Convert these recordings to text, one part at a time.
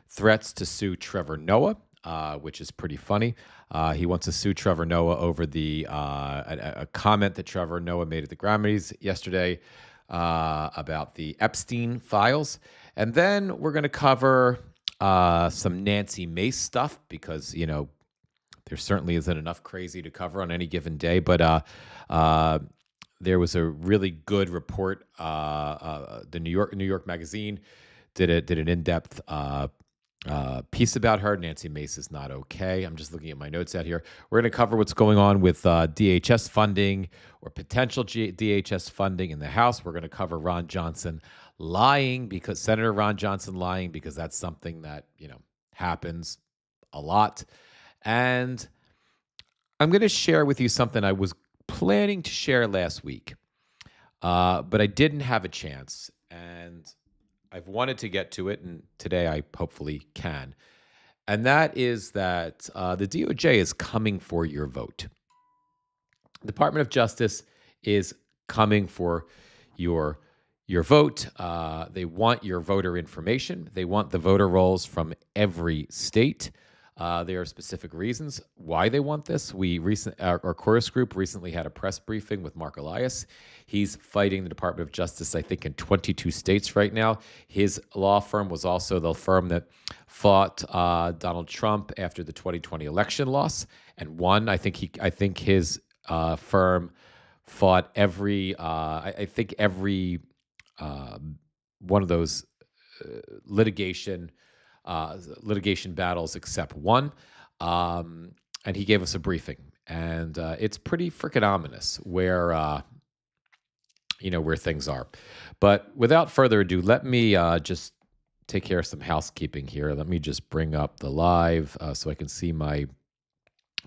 threats to sue Trevor Noah, which is pretty funny. He wants to sue Trevor Noah over a comment that Trevor Noah made at the Grammys yesterday about the Epstein files. And then we're going to cover some Nancy Mace stuff because, there certainly isn't enough crazy to cover on any given day. But there was a really good report. The New York Magazine did an in-depth piece about her. Nancy Mace is not okay. I'm just looking at my notes out here. We're going to cover what's going on with DHS funding or potential DHS funding in the House. We're going to cover Senator Ron Johnson lying, because that's something that, happens a lot. And I'm going to share with you something I was planning to share last week, but I didn't have a chance. And I've wanted to get to it, and today I hopefully can. And that is that the DOJ is coming for your vote. The Department of Justice is coming for your vote. They want your voter information. They want the voter rolls from every state. There are specific reasons why they want this. Our chorus group recently had a press briefing with Mark Elias. He's fighting the Department of Justice, I think, in 22 states right now. His law firm was also the firm that fought Donald Trump after the 2020 election loss and won. I think his firm fought every one of those litigation battles except one. And he gave us a briefing, and it's pretty freaking ominous where things are. But without further ado, let me just take care of some housekeeping here. Let me just bring up the live so I can see my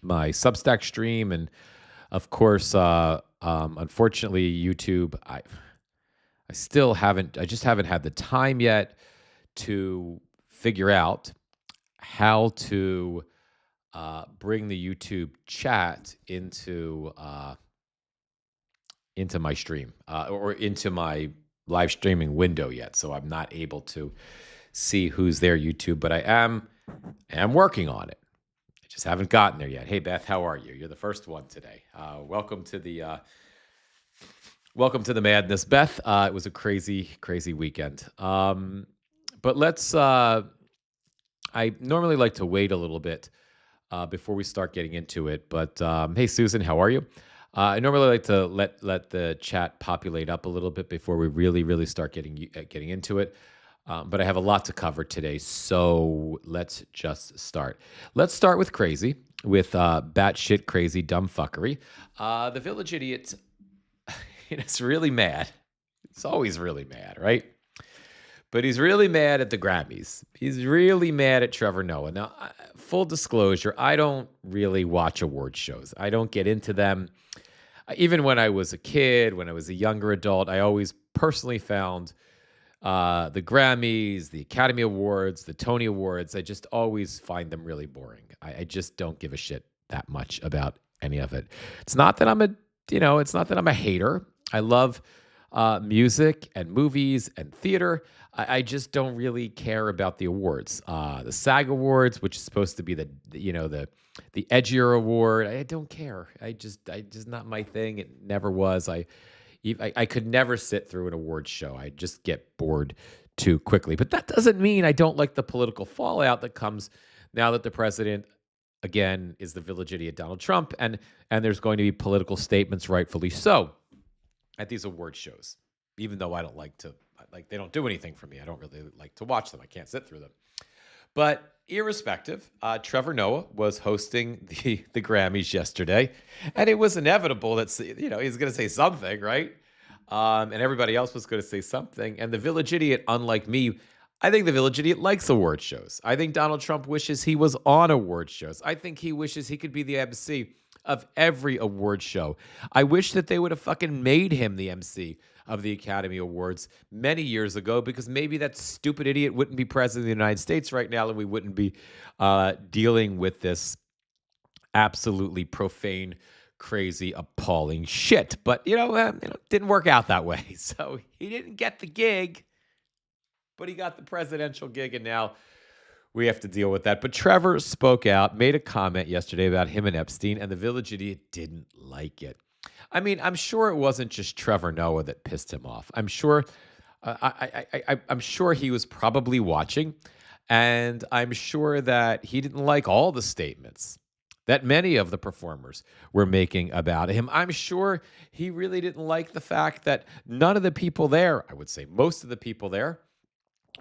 Substack stream. And of course, unfortunately, YouTube, I just haven't had the time yet to figure out how to bring the YouTube chat into my stream or into my live streaming window yet. So I'm not able to see who's there, YouTube, but I am working on it. I just haven't gotten there yet. Hey, Beth, how are you? You're the first one today. Welcome to the madness, Beth. It was a crazy, crazy weekend. But let's, I normally like to wait a little bit before we start getting into it. But hey, Susan, how are you? I normally like to let the chat populate up a little bit before we really, really start getting into it. But I have a lot to cover today, so let's just start. Let's start with crazy, with batshit crazy dumb fuckery. The Village Idiot, it's really mad. It's always really mad, right? But he's really mad at the Grammys. He's really mad at Trevor Noah. Now, full disclosure, I don't really watch award shows. I don't get into them. Even when I was a kid, when I was a younger adult, I always personally found the Grammys, the Academy Awards, the Tony Awards, I just always find them really boring. I just don't give a shit that much about any of it. It's not that I'm a hater. I love music and movies and theater. I just don't really care about the awards. The SAG Awards, which is supposed to be the edgier award, I don't care. I just not my thing. It never was. I could never sit through an awards show. I just get bored too quickly. But that doesn't mean I don't like the political fallout that comes now that the president, again, is the village idiot Donald Trump, and there's going to be political statements, rightfully so, at these award shows. Even though I don't they don't do anything for me. I don't really like to watch them. I can't sit through them. But irrespective, Trevor Noah was hosting the Grammys yesterday, and it was inevitable that he's going to say something, right? And everybody else was going to say something. And the village idiot, unlike me, I think the village idiot likes award shows. I think Donald Trump wishes he was on award shows. I think he wishes he could be the MC of every award show. I wish that they would have fucking made him the MC of the Academy Awards many years ago, because maybe that stupid idiot wouldn't be president of the United States right now, and we wouldn't be dealing with this absolutely profane, crazy, appalling shit. But, it didn't work out that way. So he didn't get the gig. But he got the presidential gig, and now we have to deal with that. But Trevor spoke out, made a comment yesterday about him and Epstein, and the Village Idiot didn't like it. I mean, I'm sure it wasn't just Trevor Noah that pissed him off. I'm sure, I'm sure he was probably watching, and I'm sure that he didn't like all the statements that many of the performers were making about him. I'm sure he really didn't like the fact that none of the people there, I would say most of the people there,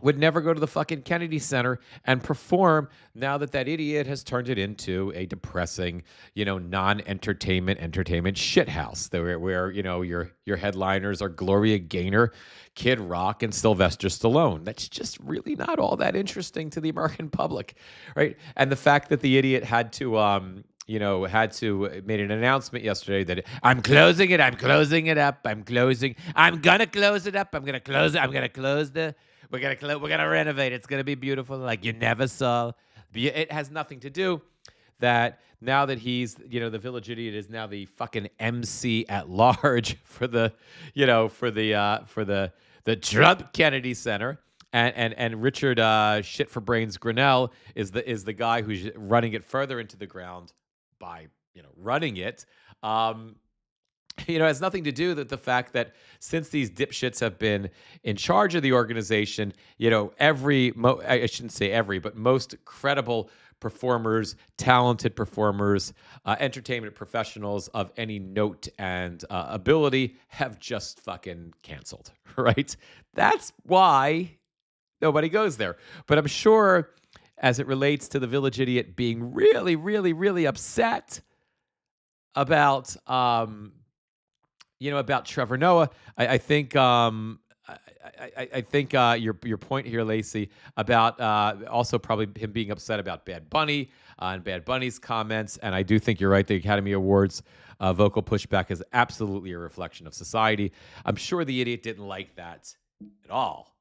would never go to the fucking Kennedy Center and perform now that that idiot has turned it into a depressing, non-entertainment shithouse where your headliners are Gloria Gaynor, Kid Rock, and Sylvester Stallone. That's just really not all that interesting to the American public, right? And the fact that the idiot had to made an announcement yesterday that I'm gonna close it up, we're gonna renovate. It's gonna be beautiful, like you never saw. It has nothing to do that now that he's, the Village Idiot is now the fucking MC at large for the Trump Kennedy Center. And Richard Shit for Brains Grinnell is the guy who's running it further into the ground by running it. It has nothing to do with the fact that since these dipshits have been in charge of the organization, I shouldn't say every, but most credible performers, talented performers, entertainment professionals of any note and ability have just fucking canceled, right? That's why nobody goes there. But I'm sure as it relates to the Village Idiot being really, really, really upset about about Trevor Noah, I think your point here, Lacey, about also probably him being upset about Bad Bunny and Bad Bunny's comments, and I do think you're right. The Academy Awards vocal pushback is absolutely a reflection of society. I'm sure the idiot didn't like that at all,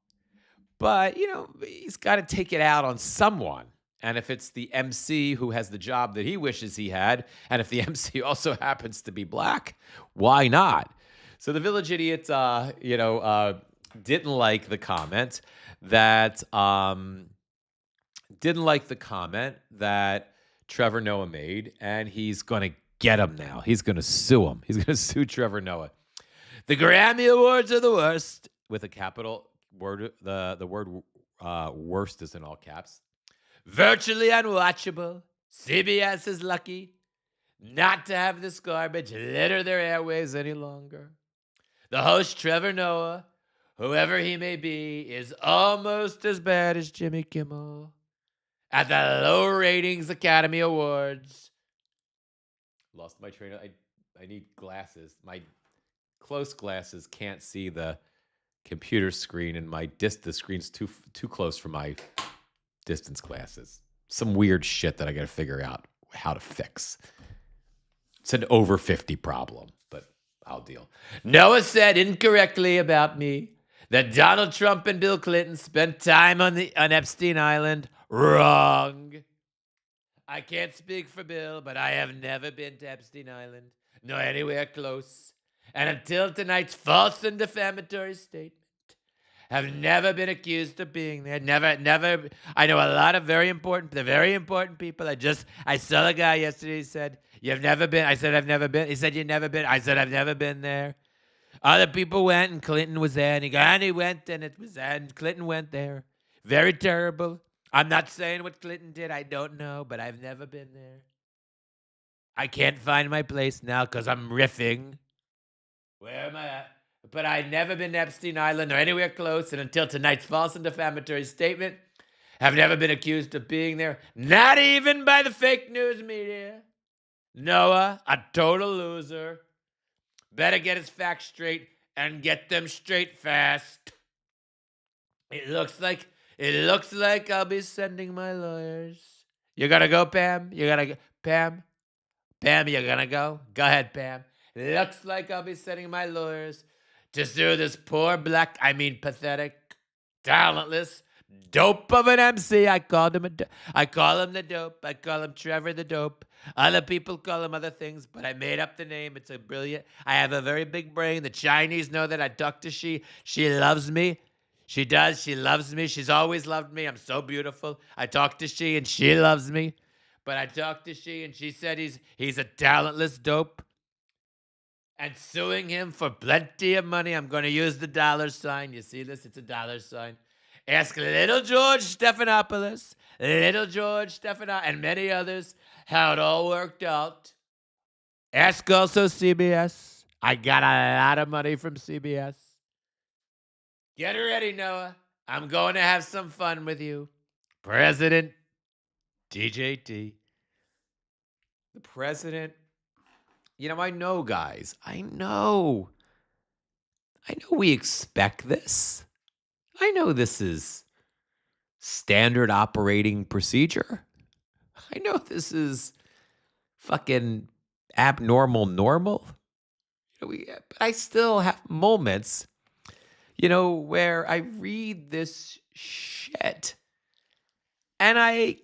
but he's got to take it out on someone. And if it's the MC who has the job that he wishes he had, and if the MC also happens to be black, why not? So the Village Idiot, didn't like the comment that Trevor Noah made, and he's going to get him now. He's going to sue him. He's going to sue Trevor Noah. The Grammy Awards are the worst, with a capital word. The word worst is in all caps. Virtually unwatchable. CBS is lucky not to have this garbage litter their airwaves any longer. The host, Trevor Noah, whoever he may be, is almost as bad as Jimmy Kimmel at the low ratings Academy Awards. Lost my train of... I need glasses. My close glasses can't see the computer screen, and the screen's too close for my distance glasses. Some weird shit that I got to figure out how to fix. It's an over 50 problem, but I'll deal. Noah said incorrectly about me that Donald Trump and Bill Clinton spent time on Epstein Island. Wrong. I can't speak for Bill, but I have never been to Epstein Island, nor anywhere close. And until tonight's false and defamatory statement, have never been accused of being there. Never. I know a lot of very important people. I saw a guy yesterday who said, "You've never been." I said, "I've never been." He said, "You've never been." I said, "I've never been there." Other people went, and Clinton was there, and he went, and Clinton went there. Very terrible. I'm not saying what Clinton did. I don't know, but I've never been there. I can't find my place now because I'm riffing. Where am I at? But I've never been to Epstein Island or anywhere close, and until tonight's false and defamatory statement, have never been accused of being there, not even by the fake news media. Noah, a total loser. Better get his facts straight and get them straight fast. It looks like I'll be sending my lawyers. You gotta go, Pam? Pam, you gonna go? Go ahead, Pam. It looks like I'll be sending my lawyers to sue this poor pathetic, talentless dope of an MC. I call him the dope. I call him Trevor the dope. Other people call him other things, but I made up the name. It's I have a very big brain. The Chinese know that. I talk to she. She loves me. She does. She loves me. She's always loved me. I'm so beautiful. I talk to she and she loves me. But I talked to she and she said he's a talentless dope. And suing him for plenty of money. I'm going to use the dollar sign. You see this? It's a dollar sign. Ask little George Stephanopoulos, little George Stephanopoulos, and many others how it all worked out. Ask also CBS. I got a lot of money from CBS. Get ready, Noah. I'm going to have some fun with you. President DJT. The president. You know, I know, guys. I know we expect this. I know this is standard operating procedure. I know this is fucking abnormal normal. But I still have moments, where I read this shit and I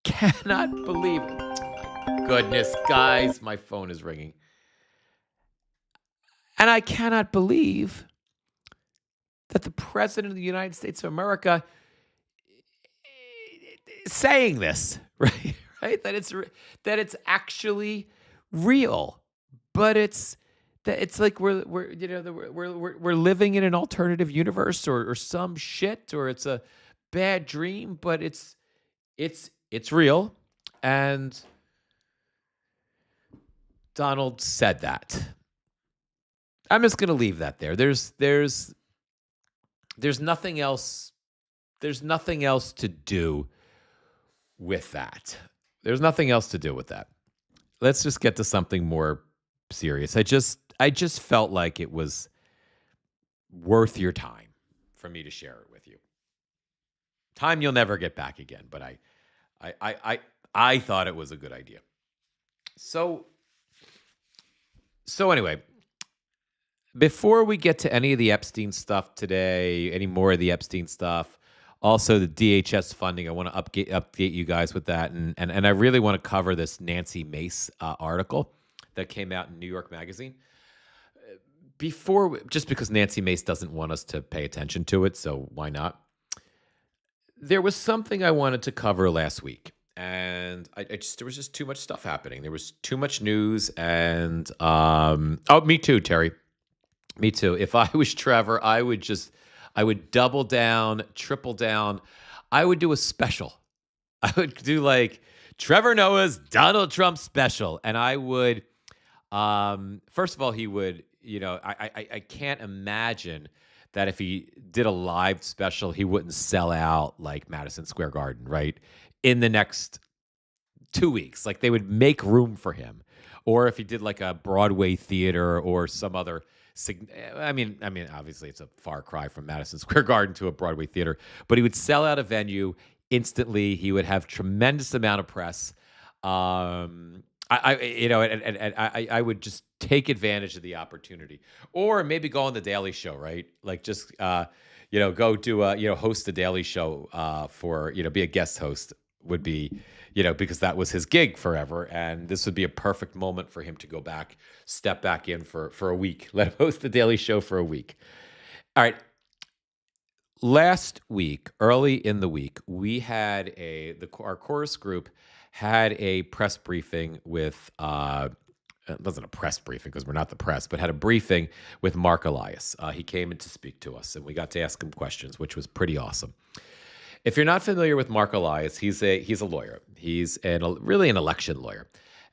cannot believe it. Oh my goodness, guys, my phone is ringing. And I cannot believe that the president of the United States of America is saying this, right? Right? That it's actually real, but it's like we're living in an alternative universe or some shit, or it's a bad dream, but it's real. And Donald said that. I'm just going to leave that there. There's nothing else. There's nothing else to do with that. There's nothing else to do with that. Let's just get to something more serious. I just felt like it was worth your time for me to share it with you. Time you'll never get back again, but I thought it was a good idea. So anyway, before we get to any of the Epstein stuff today, any more of the Epstein stuff, also the DHS funding, I want to update you guys with that, and I really want to cover this Nancy Mace article that came out in New York Magazine. Just because Nancy Mace doesn't want us to pay attention to it, so why not? There was something I wanted to cover last week, and there was just too much stuff happening. There was too much news, and me too, Terry. Me too. If I was Trevor, I would double down, triple down. I would do a special. I would do like Trevor Noah's Donald Trump special, and I would. First of all, he would. I can't imagine that if he did a live special, he wouldn't sell out like Madison Square Garden, right? In the next 2 weeks, like they would make room for him, or if he did like a Broadway theater or some other. I mean, obviously it's a far cry from Madison Square Garden to a Broadway theater, but he would sell out a venue instantly. He would have tremendous amount of press. I would just take advantage of the opportunity, or maybe go on the Daily Show, right? Like just go do host the Daily Show for be a guest host would be. Because that was his gig forever. And this would be a perfect moment for him to go back, step back in for a week. Let him host the Daily Show for a week. All right. Last week, early in the week, we had our chorus group had a press briefing with, it wasn't a press briefing because we're not the press, but had a briefing with Mark Elias. He came in to speak to us, and we got to ask him questions, which was pretty awesome. If you're not familiar with Mark Elias, he's a lawyer. He's really an election lawyer,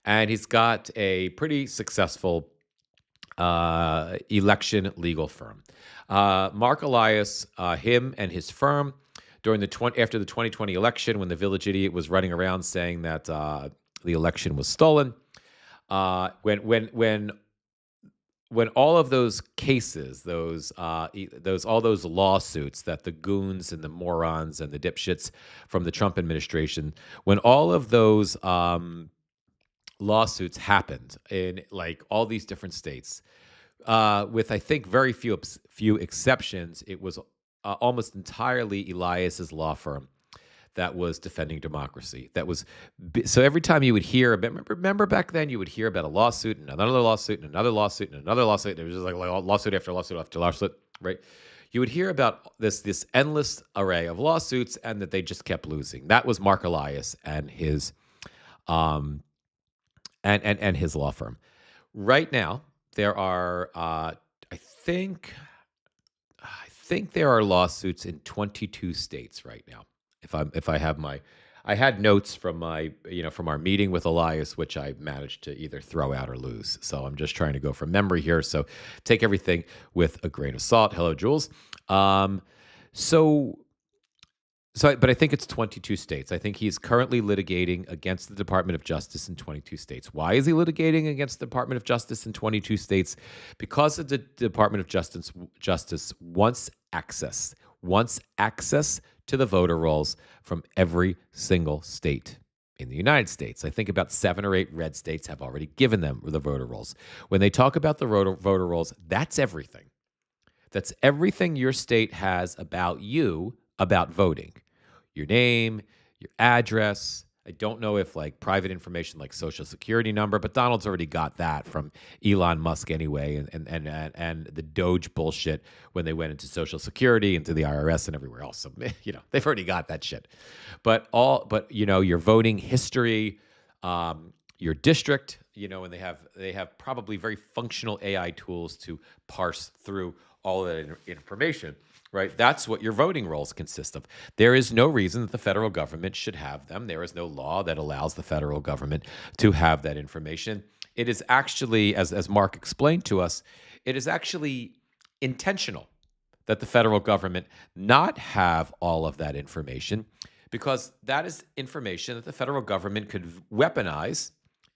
and he's got a pretty successful election legal firm. Mark Elias, him and his firm, after the 2020 election, when the village idiot was running around saying that the election was stolen, when all of those cases, all those lawsuits that the goons and the morons and the dipshits from the Trump administration, when all of those lawsuits happened in like all these different states, with I think very few exceptions, it was almost entirely Elias's law firm that was defending democracy. So every time you would hear, remember back then you would hear about a lawsuit and another lawsuit and another lawsuit and another lawsuit. It was just like lawsuit after lawsuit after lawsuit, right? you would hear about this endless array of lawsuits, and that they just kept losing. That was Mark Elias and his um and his law firm. Right now, there are I think I think there are lawsuits in 22 states right now. If I have my I had notes from my from our meeting with Elias, which I managed to either throw out or lose. So I'm just trying to go from memory here. So take everything with a grain of salt. Hello, Jules. Um, so but I think it's 22 states. I think he's currently litigating against the Department of Justice in 22 states. Why is he litigating against the Department of Justice in 22 states? Because the Department of Justice wants access to the voter rolls from every single state in the United States. I think about 7 or 8 red states have already given them the voter rolls. When they talk about the voter rolls, that's everything. That's everything your state has about you about voting. Your name, your address. I don't know if like private information like social security number, but Donald's already got that from Elon Musk anyway, and the Doge bullshit when they went into social security, into the IRS and everywhere else. So, they've already got that shit. But your voting history, your district, and they have probably very functional AI tools to parse through all of that information. Right? That's what your voting rolls consist of. There is no reason that the federal government should have them. There is no law that allows the federal government to have that information. It is actually, as Mark explained to us, it is actually intentional that the federal government not have all of that information, because that is information that the federal government could weaponize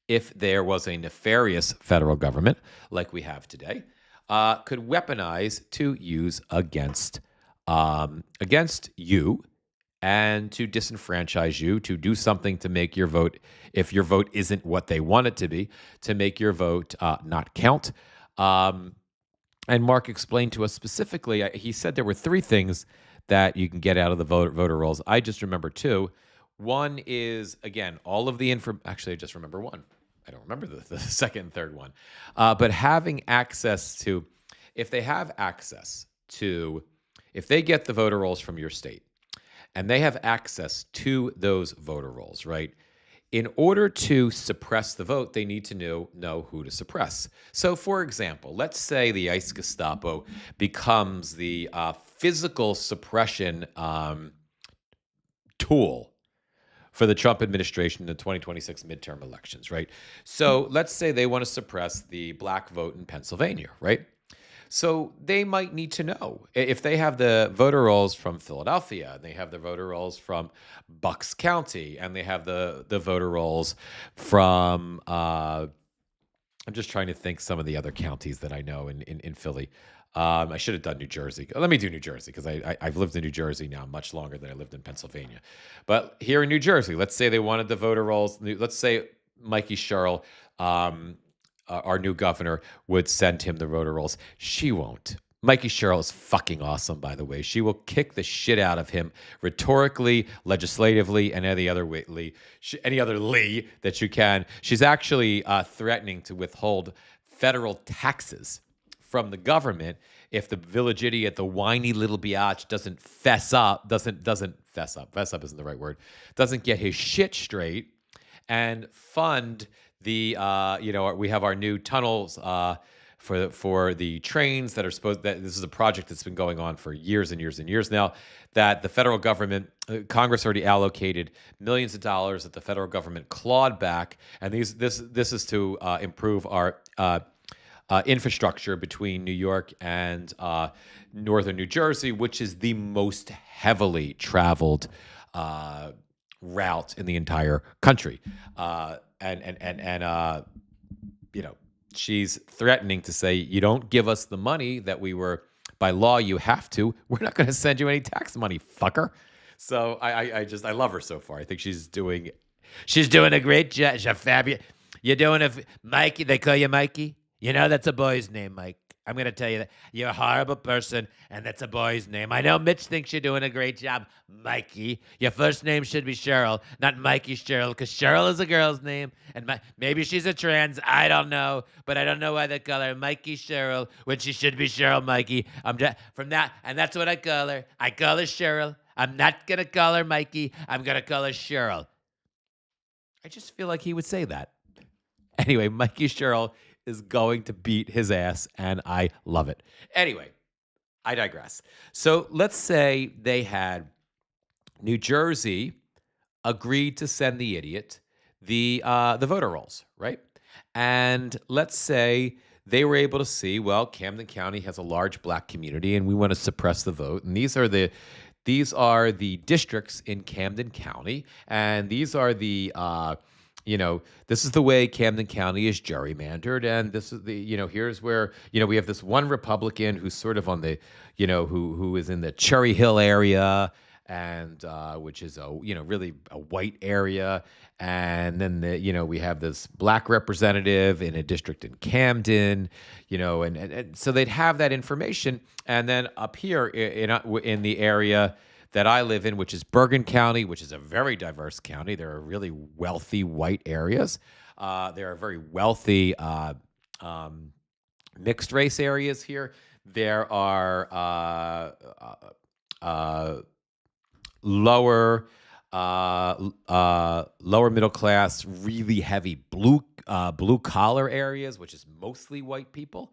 if there was a nefarious federal government like we have today, could weaponize to use against you and to disenfranchise you, to do something to make your vote, if your vote isn't what they want it to be, to make your vote not count. And Mark explained to us specifically, he said there were 3 things that you can get out of the voter rolls. I just remember 2. One is, again, all of the info. Actually, I just remember 1. I don't remember the second and third one. But having access to, if they have access to, if they get the voter rolls from your state and they have access to those voter rolls, right? In order to suppress the vote, they need to know who to suppress. So, for example, let's say the ICE Gestapo becomes the physical suppression tool for the Trump administration in the 2026 midterm elections, right? So let's say they want to suppress the black vote in Pennsylvania, right? So they might need to know if they have the voter rolls from Philadelphia, and they have the voter rolls from Bucks County, and they have the voter rolls from, I'm just trying to think some of the other counties that I know in Philly. I should have done New Jersey. Let me do New Jersey, because I've lived in New Jersey now much longer than I lived in Pennsylvania. But here in New Jersey, let's say they wanted the voter rolls. Let's say Mikey Sherrill, our new governor, would send him the voter rolls. She won't. Mikey Sherrill is fucking awesome, by the way. She will kick the shit out of him rhetorically, legislatively, and any other Lee that you can. She's actually threatening to withhold federal taxes from the government if the village idiot, the whiny little biatch, doesn't fess up, doesn't fess up isn't the right word, doesn't get his shit straight and fund the, we have our new tunnels for the trains that are that this is a project that's been going on for years and years and years now, that the federal government, Congress already allocated millions of dollars that the federal government clawed back. And this is to improve our infrastructure between New York and northern New Jersey, which is the most heavily traveled route in the entire country. She's threatening to say, you don't give us the money that we were, by law, you have to. We're not going to send you any tax money, fucker. So I love her so far. I think she's doing a great job. She's fabulous. You're doing Mikey. They call you Mikey. That's a boy's name, Mike. I'm going to tell you that you're a horrible person, and that's a boy's name. I know Mitch thinks you're doing a great job, Mikey. Your first name should be Cheryl, not Mikey Cheryl, because Cheryl is a girl's name, and maybe she's a trans. I don't know, but I don't know why they call her Mikey Cheryl when she should be Cheryl Mikey. I'm just from that, and that's what I call her. I call her Cheryl. I'm not going to call her Mikey. I'm going to call her Cheryl. I just feel like he would say that. Anyway, Mikey Sherrill is going to beat his ass, and I love it. Anyway, I digress. So let's say they had New Jersey agreed to send the idiot the voter rolls, right? And let's say they were able to see, well, Camden County has a large black community, and we want to suppress the vote. And these are the districts in Camden County, and these are this is the way Camden County is gerrymandered, and this is here's where, we have this one Republican who's sort of on the, who is in the Cherry Hill area, and which is really a white area, and then we have this black representative in a district in Camden, and so they'd have that information, and then up here in the area that I live in, which is Bergen County, which is a very diverse county. There are really wealthy white areas. There are very wealthy mixed race areas here. There are lower lower middle class, really heavy blue collar areas, which is mostly white people.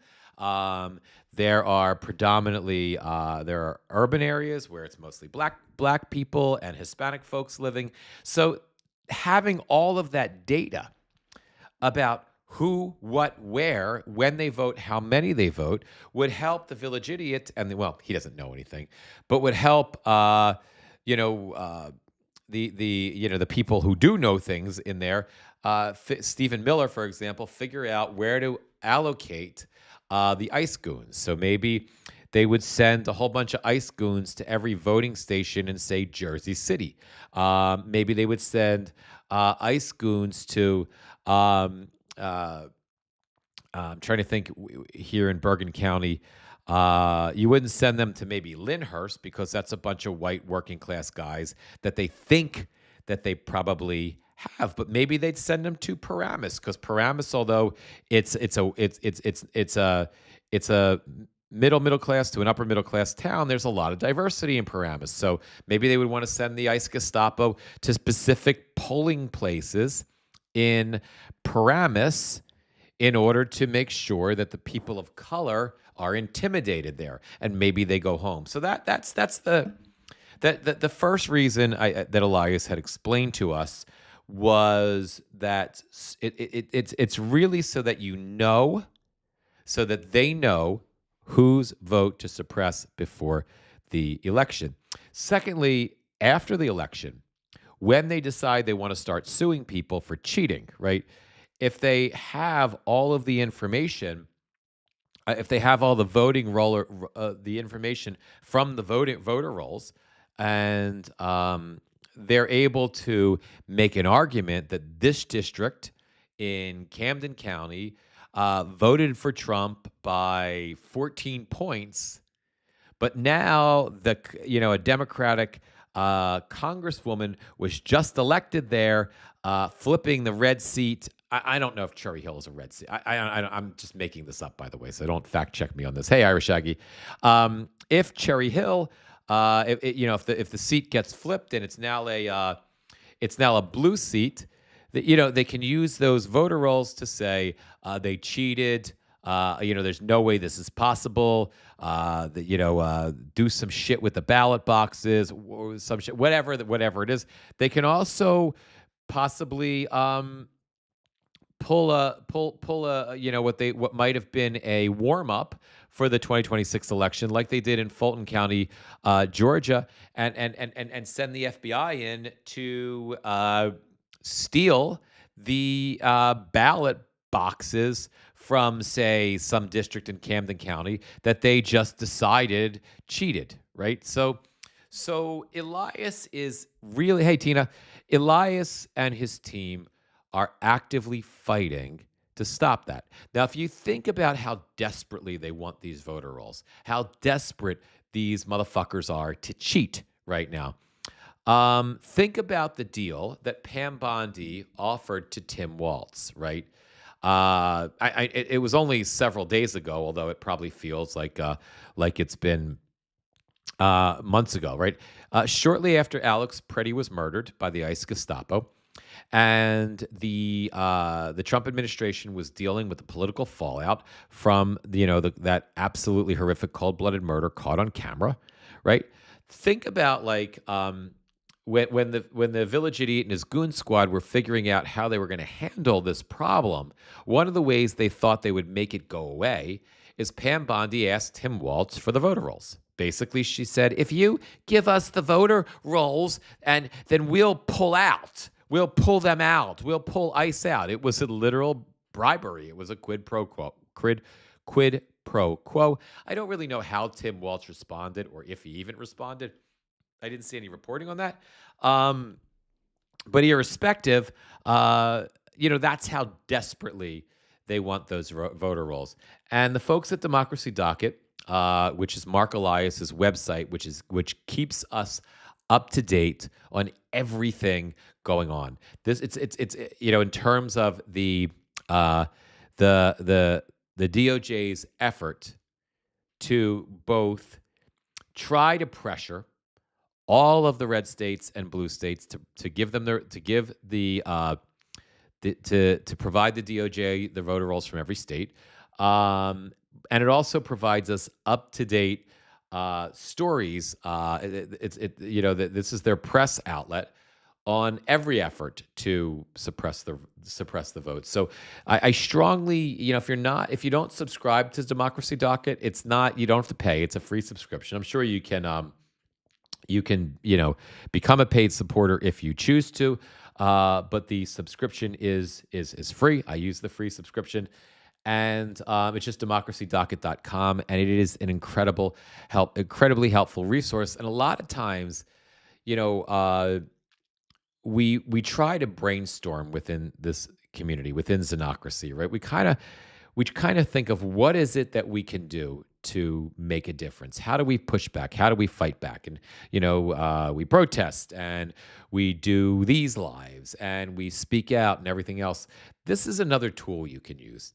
There are predominantly there are urban areas where it's mostly black people and Hispanic folks living. So having all of that data about who, what, where, when they vote, how many they vote, would help the village idiot, and well, he doesn't know anything, but would help the people who do know things in there. Stephen Miller, for example, figure out where to allocate the ICE goons. So maybe they would send a whole bunch of ICE goons to every voting station in, say, Jersey City. Maybe they would send ICE goons to I'm trying to think here in Bergen County. You wouldn't send them to maybe Lyndhurst because that's a bunch of white working class guys that they think that they probably have, but maybe they'd send them to Paramus, because Paramus, although it's a middle class to an upper middle class town, there's a lot of diversity in Paramus. So maybe they would want to send the ICE Gestapo to specific polling places in Paramus in order to make sure that the people of color are intimidated there, and maybe they go home. So that's the first reason that Elias had explained to us was that it's really so that so that they know whose vote to suppress before the election. Secondly, after the election, when they decide they want to start suing people for cheating, right? If they have all of the information, if they have all the voting roller, the information from the voter rolls, and they're able to make an argument that this district in Camden County voted for Trump by 14 points, but now a Democratic congresswoman was just elected there, flipping the red seat. I don't know if Cherry Hill is a red seat. I'm just making this up, by the way, so don't fact check me on this. Hey, Irish Aggie, if Cherry Hill, if the seat gets flipped and it's now a blue seat, they can use those voter rolls to say they cheated. There's no way this is possible. Do some shit with the ballot boxes, or some shit, whatever it is. They can also possibly pull a what might have been a warm up for the 2026 election, like they did in Fulton County, Georgia, and send the FBI in to steal the ballot boxes from, say, some district in Camden County that they just decided cheated, right? So Elias is really, hey, Tina, Elias and his team are actively fighting to stop that. Now, if you think about how desperately they want these voter rolls, how desperate these motherfuckers are to cheat right now, think about the deal that Pam Bondi offered to Tim Walz, right? It was only several days ago, although it probably feels like it's been months ago, right? Shortly after Alex Preddy was murdered by the ICE Gestapo, and the Trump administration was dealing with the political fallout from that absolutely horrific cold-blooded murder caught on camera, right? Think about when the village idiot and his goon squad were figuring out how they were going to handle this problem. One of the ways they thought they would make it go away is Pam Bondi asked Tim Walz for the voter rolls. Basically, she said, if you give us the voter rolls, and then we'll pull out. We'll pull them out. We'll pull ICE out. It was a literal bribery. It was a quid pro quo. Quid pro quo. I don't really know how Tim Walz responded or if he even responded. I didn't see any reporting on that. But irrespective, that's how desperately they want those voter rolls. And the folks at Democracy Docket, which is Mark Elias's website, which keeps us up to date on everything going on. It's in terms of the DOJ's effort to both try to pressure all of the red states and blue states to give them to provide the DOJ the voter rolls from every state, and it also provides us up to date stories. This is their press outlet on every effort to suppress the vote. So I strongly, if you don't subscribe to Democracy Docket, you don't have to pay. It's a free subscription. I'm sure you can become a paid supporter if you choose to, but the subscription is free. I use the free subscription, and it's just democracydocket.com, and it is an incredibly helpful resource. And a lot of times, we try to brainstorm within this community, within Xenocracy, right? We kind of think of what is it that we can do to make a difference. How do we push back? How do we fight back? And we protest, and we do these lives, and we speak out, and everything else. This is another tool you can use,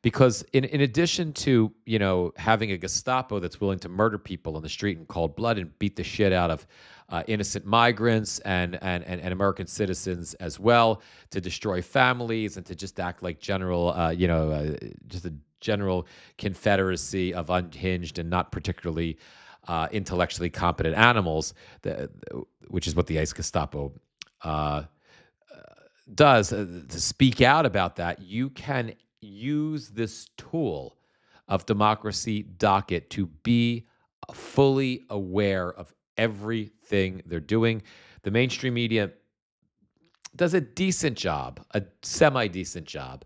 because in addition to having a Gestapo that's willing to murder people on the street in cold blood and beat the shit out of innocent migrants and American citizens as well, to destroy families and to just act like just a general confederacy of unhinged and not particularly intellectually competent animals, which is what the ICE Gestapo does. To speak out about that, you can use this tool of Democracy Docket to be fully aware of everything they're doing. The mainstream media does a decent job, a semi-decent job,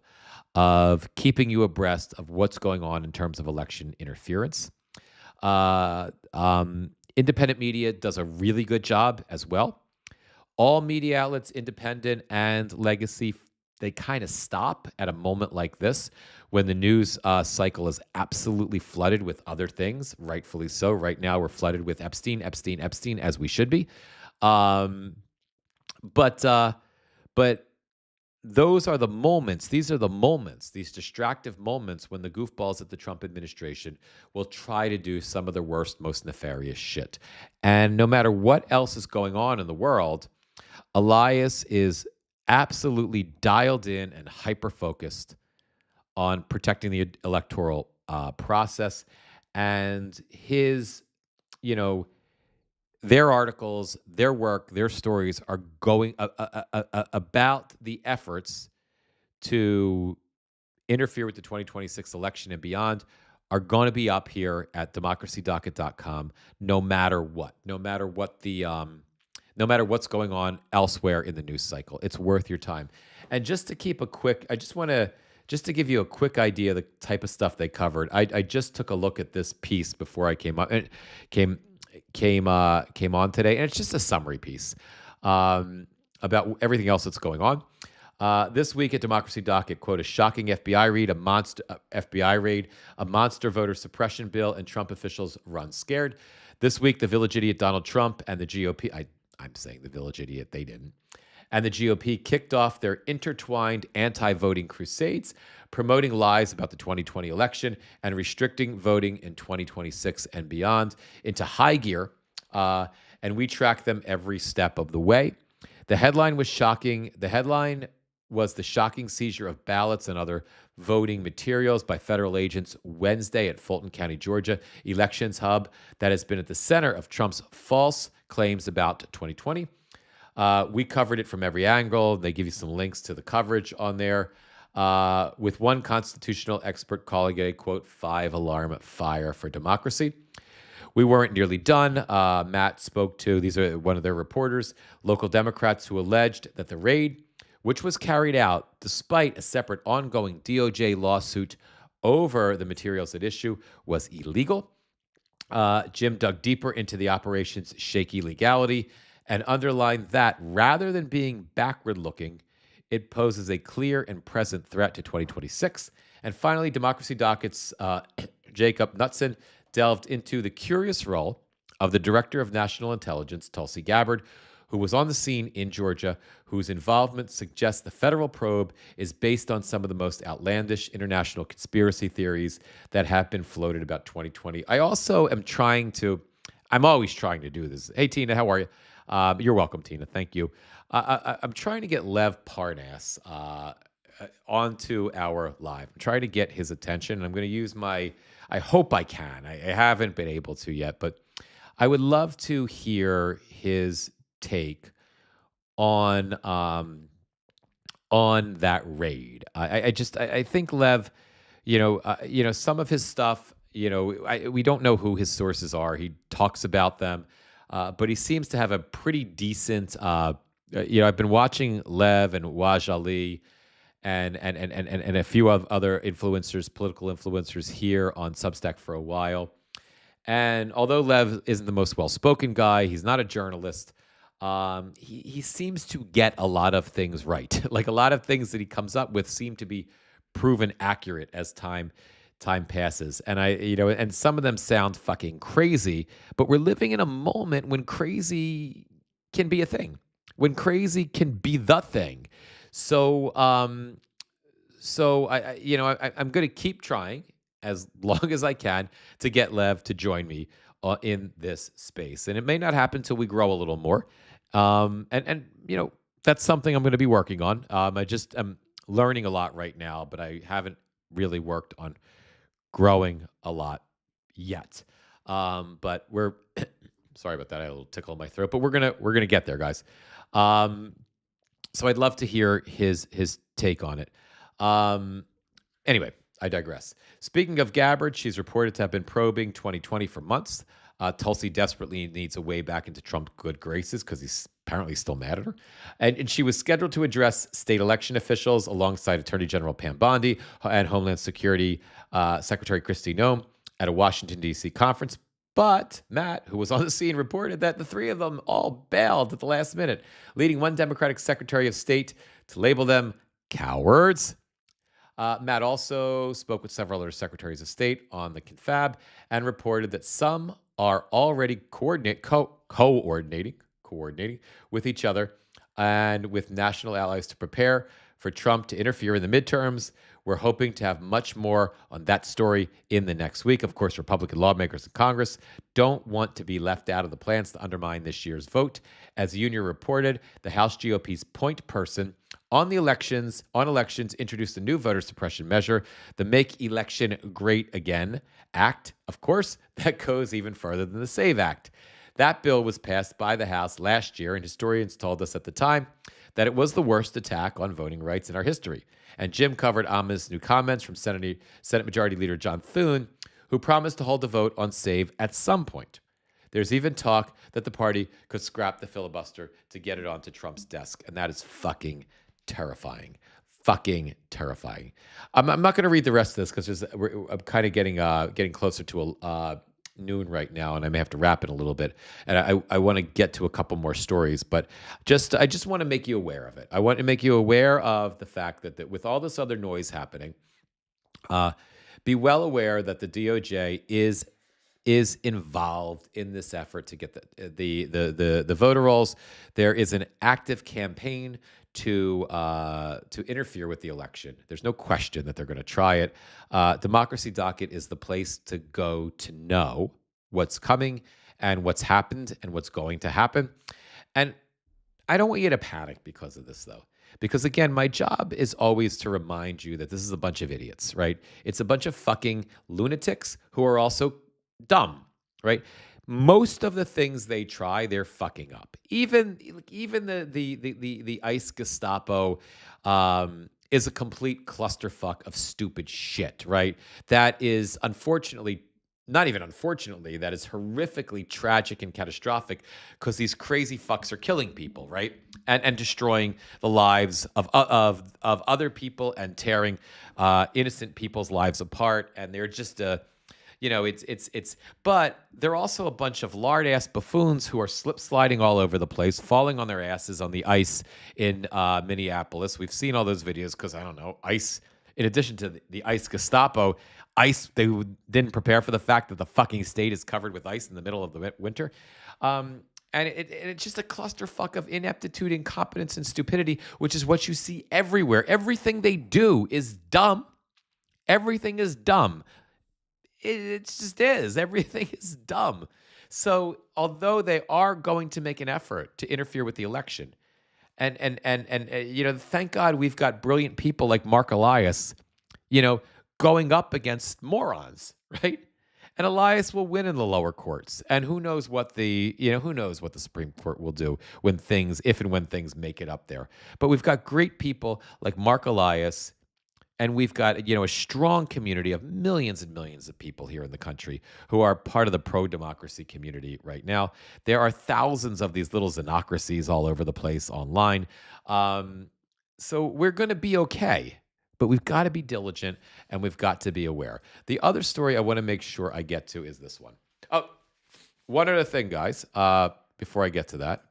of keeping you abreast of what's going on in terms of election interference. Independent media does a really good job as well. All media outlets, independent and legacy, they kind of stop at a moment like this when the news cycle is absolutely flooded with other things, rightfully so. Right now, we're flooded with Epstein, as we should be. But those are the moments. These are the moments, these distractive moments, when the goofballs at the Trump administration will try to do some of the worst, most nefarious shit. And no matter what else is going on in the world, Elias is absolutely dialed in and hyper-focused on protecting the electoral process. And their articles, their work, their stories are going about the efforts to interfere with the 2026 election and beyond, are going to be up here at democracydocket.com no matter what. No matter what's going on elsewhere in the news cycle. It's worth your time. And just to give you a quick idea of the type of stuff they covered, I just took a look at this piece before I came on today, and it's just a summary piece about everything else that's going on. This week at Democracy Docket, quote, a shocking FBI raid, a monster voter suppression bill, and Trump officials run scared. This week, the village idiot Donald Trump and the GOP, I'm saying the village idiot, they didn't, and the GOP kicked off their intertwined anti-voting crusades, promoting lies about the 2020 election and restricting voting in 2026 and beyond into high gear. And we track them every step of the way. The headline was shocking. The headline was the shocking seizure of ballots and other voting materials by federal agents Wednesday at Fulton County, Georgia, elections hub that has been at the center of Trump's false claims about 2020. We covered it from every angle. They give you some links to the coverage on there, with one constitutional expert calling it a, quote, 5-alarm fire for democracy. We weren't nearly done. Matt spoke to, these are one of their reporters, local Democrats who alleged that the raid, which was carried out despite a separate ongoing DOJ lawsuit over the materials at issue, was illegal. Jim dug deeper into the operation's shaky legality and underlined that rather than being backward looking, it poses a clear and present threat to 2026. And finally, Democracy Docket's Jacob Knutson delved into the curious role of the Director of National Intelligence, Tulsi Gabbard, who was on the scene in Georgia, whose involvement suggests the federal probe is based on some of the most outlandish international conspiracy theories that have been floated about 2020. I also am I'm always trying to do this. Hey, Tina, how are you? You're welcome, Tina. Thank you. I'm trying to get Lev Parnas onto our live. I'm trying to get his attention. I'm going to use I hope I can. I haven't been able to yet, but I would love to hear his take on that raid. I think Lev, some of his stuff, we don't know who his sources are. He talks about them, but he seems to have a pretty decent. I've been watching Lev and Waj Ali and a few of other influencers, political influencers here on Substack for a while. And although Lev isn't the most well-spoken guy, he's not a journalist. He seems to get a lot of things right. Like a lot of things that he comes up with seem to be proven accurate as time passes. And and some of them sound fucking crazy, but we're living in a moment when crazy can be a thing. When crazy can be the thing. So I'm going to keep trying as long as I can to get Lev to join me in this space. And it may not happen until we grow a little more. That's something I'm going to be working on. I just am learning a lot right now, but I haven't really worked on growing a lot yet. But we're sorry about that. I had a little tickle in my throat, but we're gonna get there, guys. So I'd love to hear his take on it. Anyway, I digress. Speaking of Gabbard, she's reported to have been probing 2020 for months. Tulsi desperately needs a way back into Trump's good graces because he's apparently still mad at her. And she was scheduled to address state election officials alongside Attorney General Pam Bondi and Homeland Security Secretary Kristi Noem at a Washington, D.C. conference. But Matt, who was on the scene, reported that the three of them all bailed at the last minute, leading one Democratic Secretary of State to label them cowards. Matt also spoke with several other secretaries of state on the confab and reported that some are already coordinating with each other and with national allies to prepare for Trump to interfere in the midterms. We're hoping to have much more on that story in the next week. Of course, Republican lawmakers in Congress don't want to be left out of the plans to undermine this year's vote. As Union reported, the House GOP's point person on elections introduced a new voter suppression measure, the Make Election Great Again Act. Of course, that goes even further than the SAVE Act. That bill was passed by the House last year, and historians told us at the time that it was the worst attack on voting rights in our history. And Jim covered ominous new comments from Senate Majority Leader John Thune, who promised to hold the vote on SAVE at some point. There's even talk that the party could scrap the filibuster to get it onto Trump's desk, and that is fucking terrifying. Fucking terrifying. I'm not going to read the rest of this because I'm kind of getting closer to noon right now, and I may have to wrap it a little bit. And I want to get to a couple more stories, but I just want to make you aware of it. I want to make you aware of the fact that with all this other noise happening, uh, be well aware that the DOJ is involved in this effort to get the voter rolls. There is an active campaign to interfere with the election. There's no question that they're going to try it. Democracy Docket is the place to go to know what's coming and what's happened and what's going to happen. And I don't want you to panic because of this, though. Because again, my job is always to remind you that this is a bunch of idiots, right? It's a bunch of fucking lunatics who are also dumb, right? Most of the things they try, they're fucking up. Even the ICE Gestapo is a complete clusterfuck of stupid shit, right? That is unfortunately, not even unfortunately, that is horrifically tragic and catastrophic because these crazy fucks are killing people, right? And destroying the lives of other people and tearing innocent people's lives apart. And they're just but they're also a bunch of lard ass buffoons who are slip sliding all over the place, falling on their asses on the ice in Minneapolis. We've seen all those videos because I don't know, ICE. In addition to the ICE Gestapo, ICE didn't prepare for the fact that the fucking state is covered with ice in the middle of the winter. And it's just a clusterfuck of ineptitude, incompetence, and stupidity, which is what you see everywhere. Everything they do is dumb. Everything is dumb. It just is. Everything is dumb. So, although they are going to make an effort to interfere with the election, and thank God we've got brilliant people like Mark Elias, going up against morons, right? And Elias will win in the lower courts. And who knows what the Supreme Court will do if and when things make it up there. But we've got great people like Mark Elias. And we've got, a strong community of millions and millions of people here in the country who are part of the pro-democracy community right now. There are thousands of these little xenocracies all over the place online. So we're going to be okay, but we've got to be diligent and we've got to be aware. The other story I want to make sure I get to is this one. Oh, one other thing, guys, before I get to that.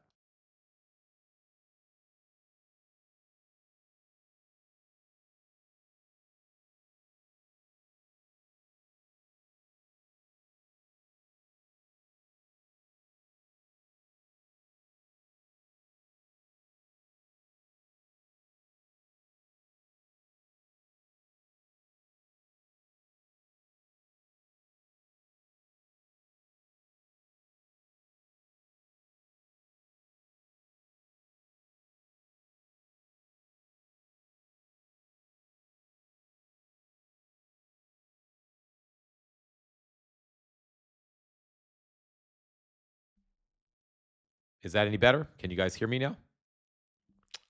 Is that any better? Can you guys hear me now?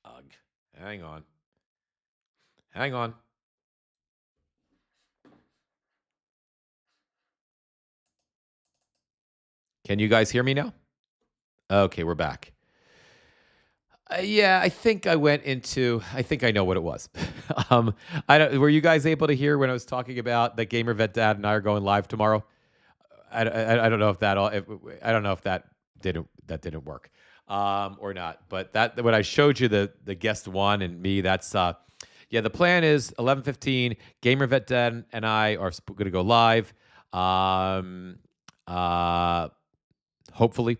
Ugh. Hang on. Hang on. Can you guys hear me now? Okay, we're back. Yeah, I think I went into. I think I know what it was. I don't. Were you guys able to hear when I was talking about that Gamer Vet Dad and I are going live tomorrow? I don't know if that all. I don't know if that didn't work or not. But that when I showed you the guest one and me, that's yeah. The plan is 11:15. Gamer Vet Dad and I are going to go live. Hopefully,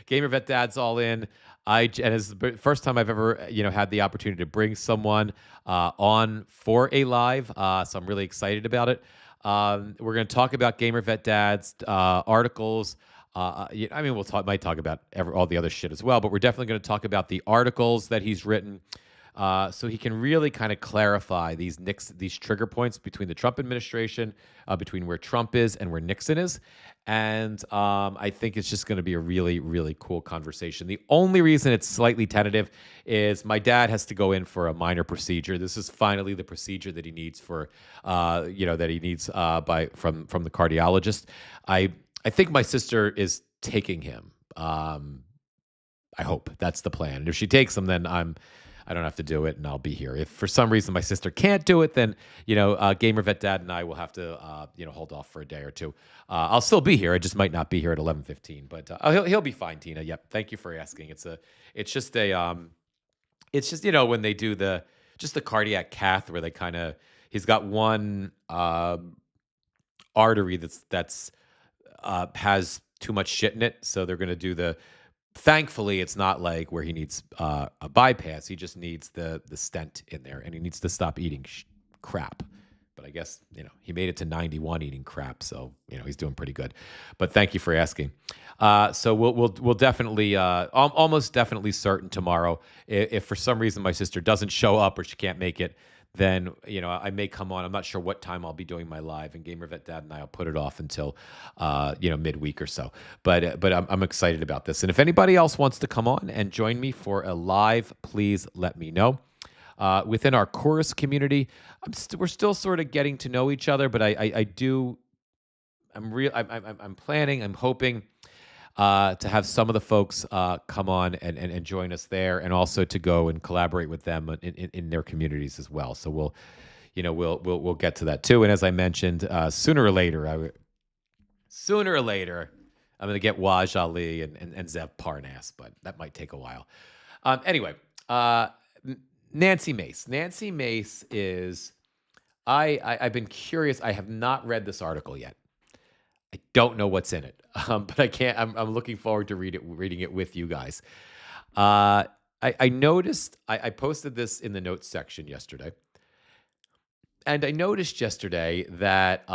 Gamer Vet Dad's all in. And it's the first time I've ever, had the opportunity to bring someone on for a live. So I'm really excited about it. We're going to talk about Gamer Vet Dad's articles. Might talk about all the other shit as well, but we're definitely going to talk about the articles that he's written. So he can really kind of clarify these trigger points between the Trump administration, between where Trump is and where Nixon is. And I think it's just going to be a really, really cool conversation. The only reason it's slightly tentative is my dad has to go in for a minor procedure. This is finally the procedure that he needs from the cardiologist. I think my sister is taking him. I hope that's the plan. And if she takes him, then I'm I don't have to do it, and I'll be here. If for some reason my sister can't do it, then Gamer Vet Dad and I will have to hold off for a day or two. I'll still be here. I just might not be here at 11:15, but he'll be fine, Tina. Yep. Thank you for asking. It's just a it's just when they do the cardiac cath where they kind of he's got one artery that's has too much shit in it, so they're gonna do the. Thankfully, it's not like where he needs a bypass. He just needs the stent in there, and he needs to stop eating crap. But I guess he made it to 91 eating crap, so he's doing pretty good. But thank you for asking. So we'll definitely almost definitely certain tomorrow. If for some reason my sister doesn't show up or she can't make it, then I may come on. I'm not sure what time I'll be doing my live, and Gamer Vet Dad and I'll put it off until midweek or so. But I'm excited about this. And if anybody else wants to come on and join me for a live, please let me know. Within our chorus community, we're still sort of getting to know each other, but I'm planning, I'm hoping to have some of the folks come on and join us there, and also to go and collaborate with them in their communities as well. So we'll get to that too. And as I mentioned, sooner or later, I'm going to get Waj Ali and Zev Parnas, but that might take a while. Anyway, Nancy Mace. Nancy Mace is. I've been curious. I have not read this article yet. I don't know what's in it, but I can't. I'm looking forward to reading it with you guys. I noticed I posted this in the notes section yesterday, and I noticed yesterday that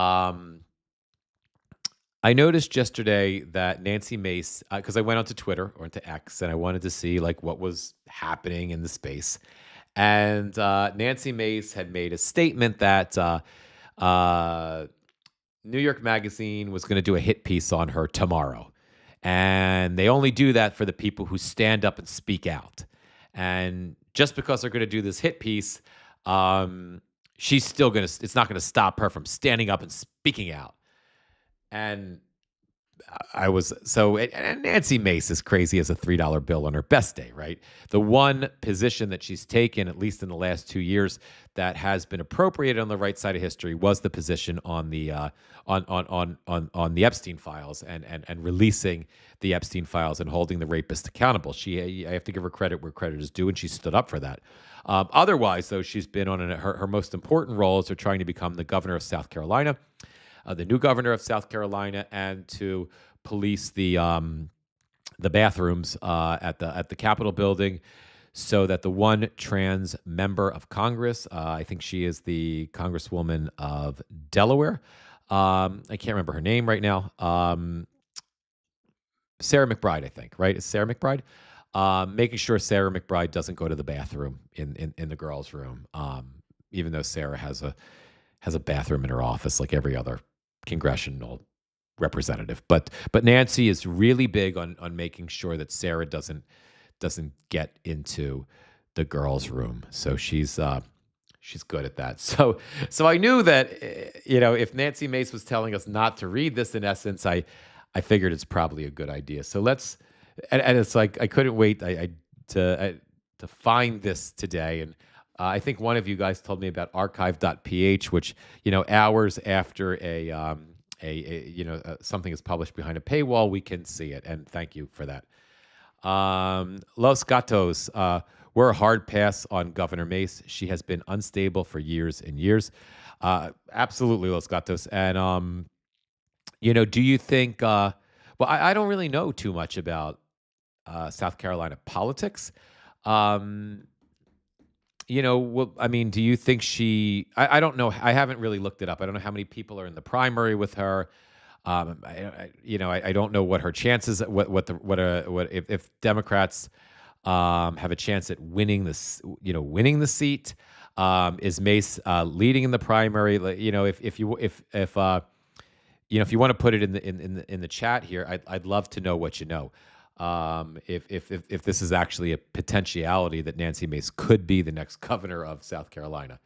Nancy Mace, because I went onto Twitter or into X, and I wanted to see like what was happening in the space, and Nancy Mace had made a statement that. New York Magazine was going to do a hit piece on her tomorrow. And they only do that for the people who stand up and speak out. And just because they're going to do this hit piece, she's still going to, it's not going to stop her from standing up and speaking out. And and Nancy Mace is crazy as a $3 bill on her best day, right? The one position that she's taken, at least in the last 2 years, that has been appropriated on the right side of history was the position on the Epstein files and releasing the Epstein files and holding the rapist accountable. I have to give her credit where credit is due, and she stood up for that. Otherwise, though, she's been on her most important roles are trying to become the governor of South Carolina. The new governor of South Carolina, and to police the bathrooms at the Capitol building, so that the one trans member of Congress, I think she is the Congresswoman of Delaware. I can't remember her name right now. Sarah McBride, I think. Right? Is Sarah McBride? Making sure Sarah McBride doesn't go to the bathroom in the girls' room, even though Sarah has a bathroom in her office like every other congressional representative. But Nancy is really big on making sure that Sarah doesn't get into the girls' room. So she's good at that. So I knew that if Nancy Mace was telling us not to read this, in essence, I figured it's probably a good idea. So let's and it's like I couldn't wait to find this today. And I think one of you guys told me about archive.ph, which hours after something is published behind a paywall, we can see it. And thank you for that. Los Gatos, we're a hard pass on Governor Mace. She has been unstable for years and years. Absolutely, Los Gatos. And do you think? Well, I don't really know too much about South Carolina politics. I mean, do you think I don't know. I haven't really looked it up. I don't know how many people are in the primary with her. I don't know what her chances, if Democrats have a chance at winning the seat. Is Mace leading in the primary? If you want to put it in the chat here, I'd love to know what you know. If this is actually a potentiality that Nancy Mace could be the next governor of South Carolina.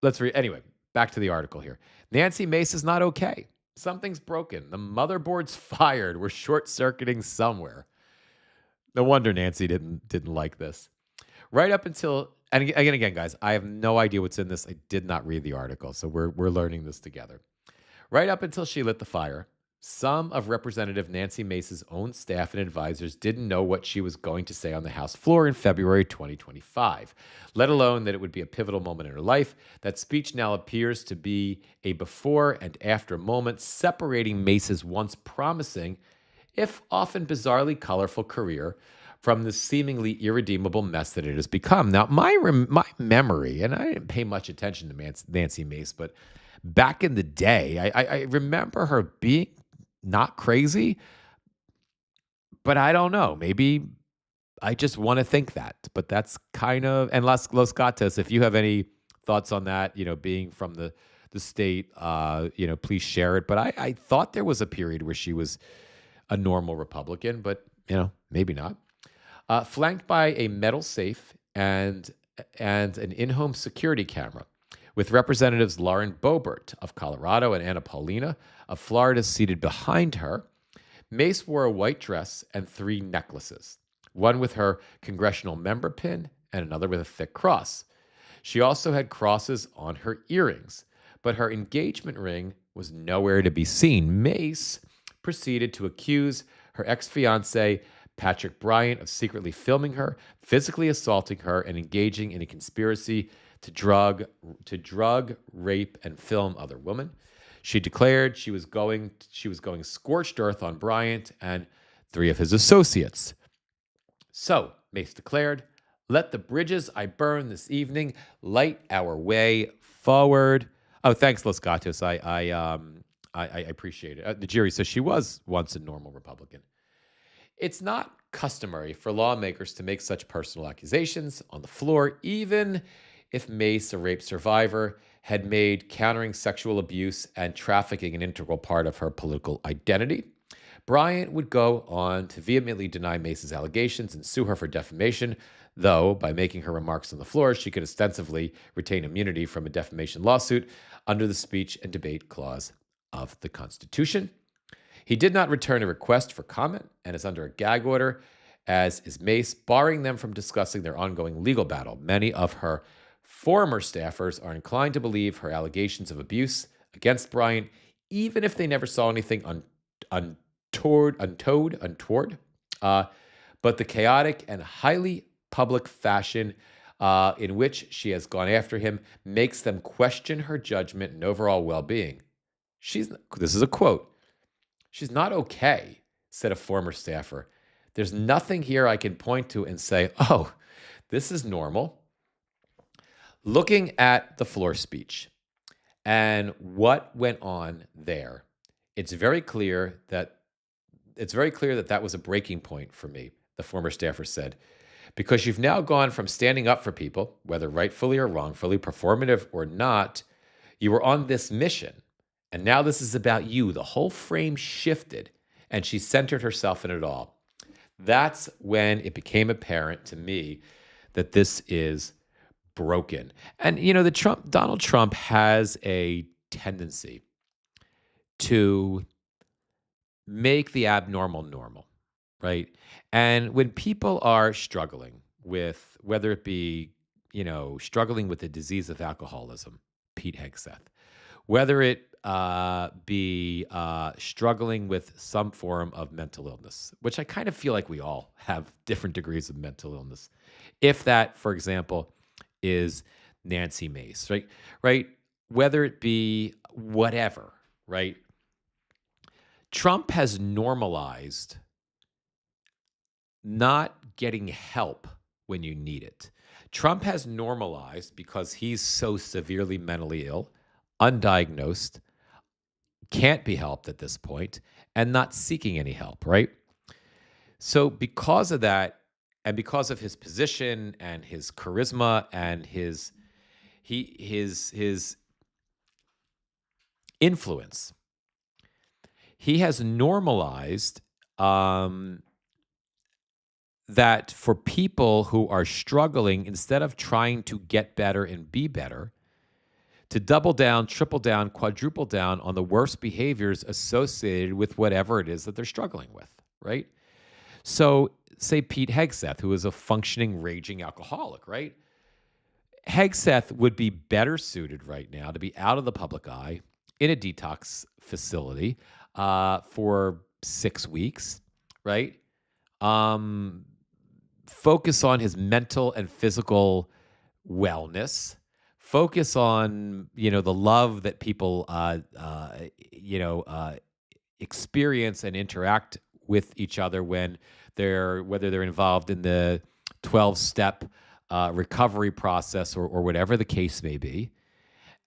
Let's read. Anyway, back to the article here. Nancy Mace is not okay. Something's broken. The motherboard's fired. We're short-circuiting somewhere. No wonder Nancy didn't like this. Right up until and again, guys, I have no idea what's in this. I did not read the article, so we're learning this together. Right up until she lit the fire, some of Representative Nancy Mace's own staff and advisors didn't know what she was going to say on the House floor in February 2025, let alone that it would be a pivotal moment in her life. That speech now appears to be a before and after moment, separating Mace's once promising, if often bizarrely colorful career from the seemingly irredeemable mess that it has become. Now, my memory, and I didn't pay much attention to Nancy Mace, but back in the day, I remember her being not crazy, but I don't know. Maybe I just want to think that. But that's kind of and Los Gatos. If you have any thoughts on that, being from the state, please share it. But I thought there was a period where she was a normal Republican, but maybe not. Flanked by a metal safe and an in-home security camera, with Representatives Lauren Boebert of Colorado and Anna Paulina of Florida seated behind her. Mace wore a white dress and 3 necklaces, one with her congressional member pin and another with a thick cross. She also had crosses on her earrings, but her engagement ring was nowhere to be seen. Mace proceeded to accuse her ex-fiancé, Patrick Bryant, of secretly filming her, physically assaulting her, and engaging in a conspiracy to drug, rape, and film other women. She declared she was going scorched earth on Bryant and 3 of his associates. So, Mace declared, "Let the bridges I burn this evening light our way forward." Oh, thanks, Los Gatos. I appreciate it. The jury says she was once a normal Republican. It's not customary for lawmakers to make such personal accusations on the floor, even if Mace, a rape survivor, had made countering sexual abuse and trafficking an integral part of her political identity. Bryant would go on to vehemently deny Mace's allegations and sue her for defamation, though by making her remarks on the floor, she could ostensibly retain immunity from a defamation lawsuit under the Speech and Debate Clause of the Constitution. He did not return a request for comment and is under a gag order, as is Mace, barring them from discussing their ongoing legal battle. Many of her former staffers are inclined to believe her allegations of abuse against Bryant, even if they never saw anything untoward. But the chaotic and highly public fashion in which she has gone after him makes them question her judgment and overall well-being. This is a quote. "She's not okay," said a former staffer. "There's nothing here I can point to and say, oh, this is normal." Looking at the floor speech and what went on there, it's very clear that that was a breaking point for me, the former staffer said, because you've now gone from standing up for people, whether rightfully or wrongfully, performative or not, you were on this mission. And now this is about you. The whole frame shifted, and she centered herself in it all. That's when it became apparent to me that this is broken. And Donald Trump has a tendency to make the abnormal normal, right? And when people are struggling with, whether it be, struggling with the disease of alcoholism, Pete Hegseth, whether it be struggling with some form of mental illness, which I kind of feel like we all have different degrees of mental illness. If that, for example, is Nancy Mace, right? Whether it be whatever, right? Trump has normalized not getting help when you need it. Trump has normalized, because he's so severely mentally ill, undiagnosed, can't be helped at this point, and not seeking any help, right? So because of that, and because of his position and his charisma and his influence, he has normalized that for people who are struggling, instead of trying to get better and be better, to double down, triple down, quadruple down on the worst behaviors associated with whatever it is that they're struggling with, right? So say, Pete Hegseth, who is a functioning, raging alcoholic, right? Hegseth would be better suited right now to be out of the public eye in a detox facility for 6 weeks, right? Um, Focus on his mental and physical wellness. Focus on the love that people you know uh, experience and interact with each other when whether they're involved in the 12-step recovery process or whatever the case may be,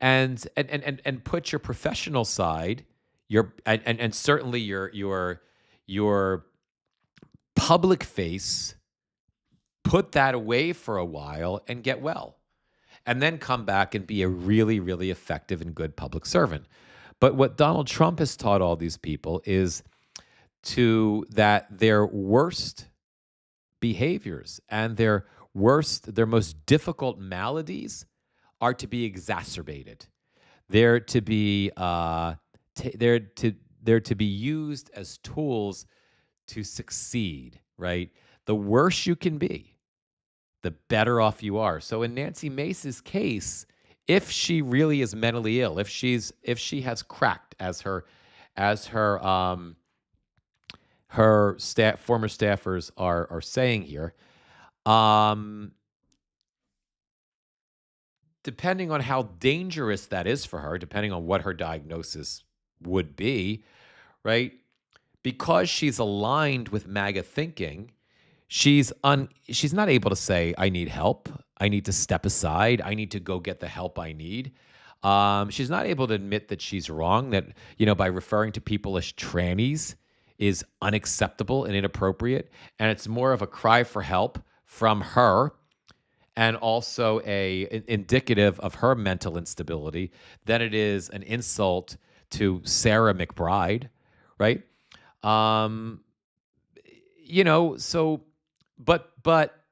and put your professional side, and certainly your public face, put that away for a while and get well, and then come back and be a really, really effective and good public servant. But what Donald Trump has taught all these people is that their worst behaviors and their most difficult maladies are to be exacerbated. They're to be they're to be used as tools to succeed, right? The worse you can be, the better off you are. So in Nancy Mace's case, if she really is mentally ill, if she has cracked, as her former staffers are saying here, um, depending on how dangerous that is for her, depending on what her diagnosis would be, right? Because she's aligned with MAGA thinking, she's not able to say, I need help. I need to step aside. I need to go get the help I need. She's not able to admit that she's wrong, that, by referring to people as trannies is unacceptable and inappropriate. And it's more of a cry for help from her, and also indicative of her mental instability, than it is an insult to Sarah McBride, right? Um, so, but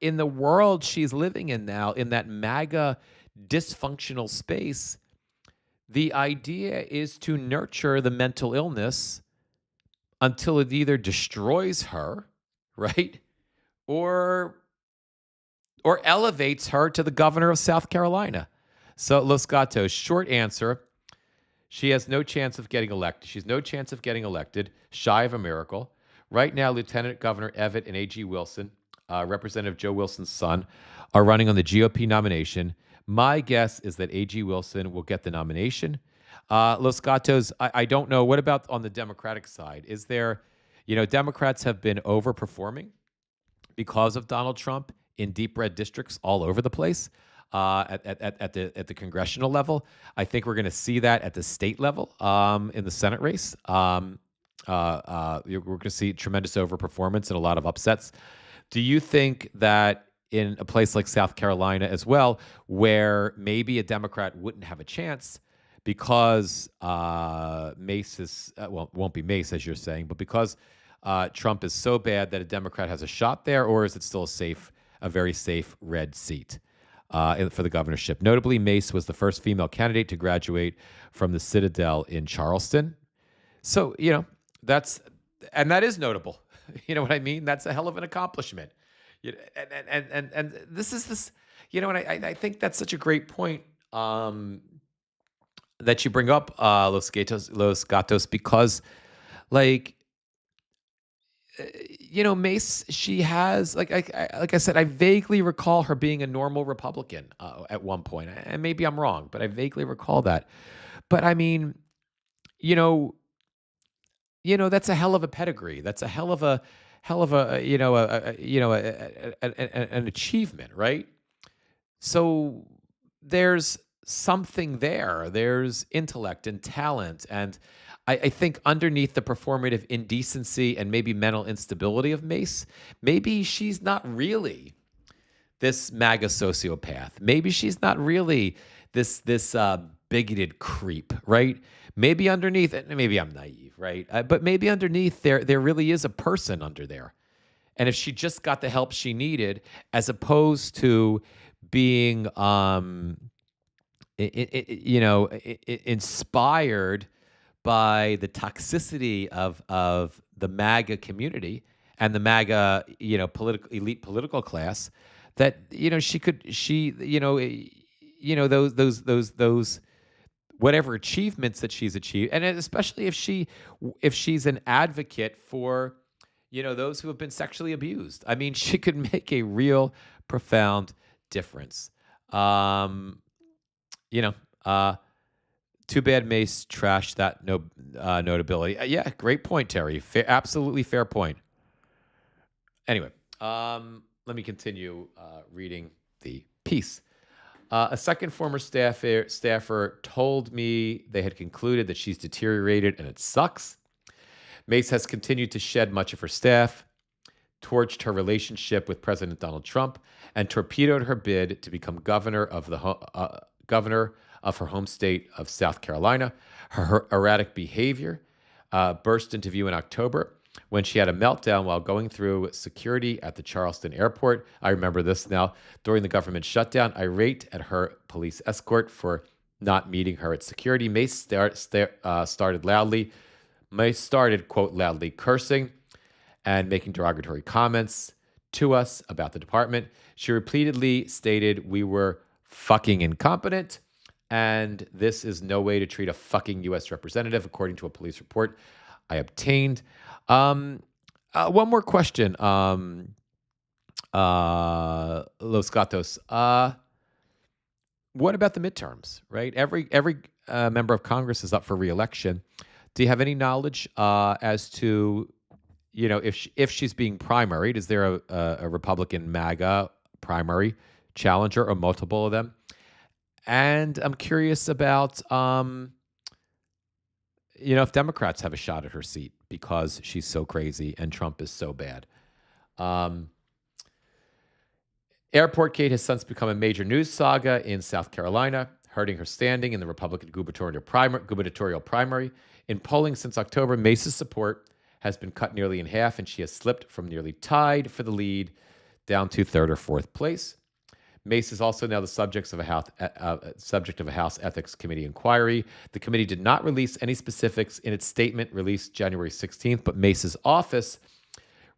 in the world she's living in now, in that MAGA dysfunctional space, the idea is to nurture the mental illness until it either destroys her, right? Or elevates her to the governor of South Carolina. So Los Gatos, short answer, she has no chance of getting elected. She's no chance of getting elected, shy of a miracle. Right now, Lieutenant Governor Evett and A.G. Wilson, Representative Joe Wilson's son, are running on the GOP nomination. My guess is that A.G. Wilson will get the nomination. Los Gatos, I don't know. What about on the Democratic side? Is there, Democrats have been overperforming because of Donald Trump in deep red districts all over the place. At the congressional level, I think we're going to see that at the state level, in the Senate race. We're going to see tremendous overperformance and a lot of upsets. Do you think that in a place like South Carolina as well, where maybe a Democrat wouldn't have a chance because Mace is, well, it won't be Mace as you're saying, but because Trump is so bad that a Democrat has a shot there, or is it still a very safe red seat for the governorship? Notably, Mace was the first female candidate to graduate from the Citadel in Charleston. So, that is notable. You know what I mean? That's a hell of an accomplishment. And this, and I think that's such a great point that you bring up, Los Gatos, because, like, Mace, she has, like I said, I vaguely recall her being a normal Republican at one point, and maybe I'm wrong, but I vaguely recall that. But I mean, you know, that's a hell of a pedigree. That's a hell of a an achievement, right? So there's something there. There's intellect and talent. And I think underneath the performative indecency and maybe mental instability of Mace, maybe she's not really this MAGA sociopath. Maybe she's not really this bigoted creep, right? Maybe underneath, and maybe I'm naive, right? But maybe underneath there really is a person under there. And if she just got the help she needed, as opposed to being inspired by the toxicity of the MAGA community, and the MAGA, elite political class, that those whatever achievements that she's achieved, and especially if she's an advocate for those who have been sexually abused. I mean, she could make a real profound difference. Um, you know, uh, Too bad Mace trashed that notability. Yeah, great point, Terry. Absolutely fair point. Anyway, let me continue reading the piece. A second former staffer told me they had concluded that she's deteriorated and it sucks. Mace has continued to shed much of her staff, torched her relationship with President Donald Trump, and torpedoed her bid to become governor of her home state of South Carolina. Her erratic behavior burst into view in October when she had a meltdown while going through security at the Charleston airport. I remember this now. During the government shutdown, irate at her police escort for not meeting her at security, Mace started loudly. Mace started, quote, loudly cursing and making derogatory comments to us about the department. She repeatedly stated we were fucking incompetent, and this is no way to treat a fucking U.S. representative, according to a police report I obtained. One more question, Los Gatos. What about the midterms, right? Every member of Congress is up for re-election. Do you have any knowledge as to, if she's being primaried? Is there a Republican MAGA primary challenger or multiple of them? And I'm curious about, if Democrats have a shot at her seat because she's so crazy and Trump is so bad. Airport Gate has since become a major news saga in South Carolina, hurting her standing in the Republican gubernatorial primary. In polling since October, Mace's support has been cut nearly in half, and she has slipped from nearly tied for the lead down to third or fourth place. Mace is also now the subject of a House Ethics Committee inquiry. The committee did not release any specifics in its statement released January 16th, but Mace's office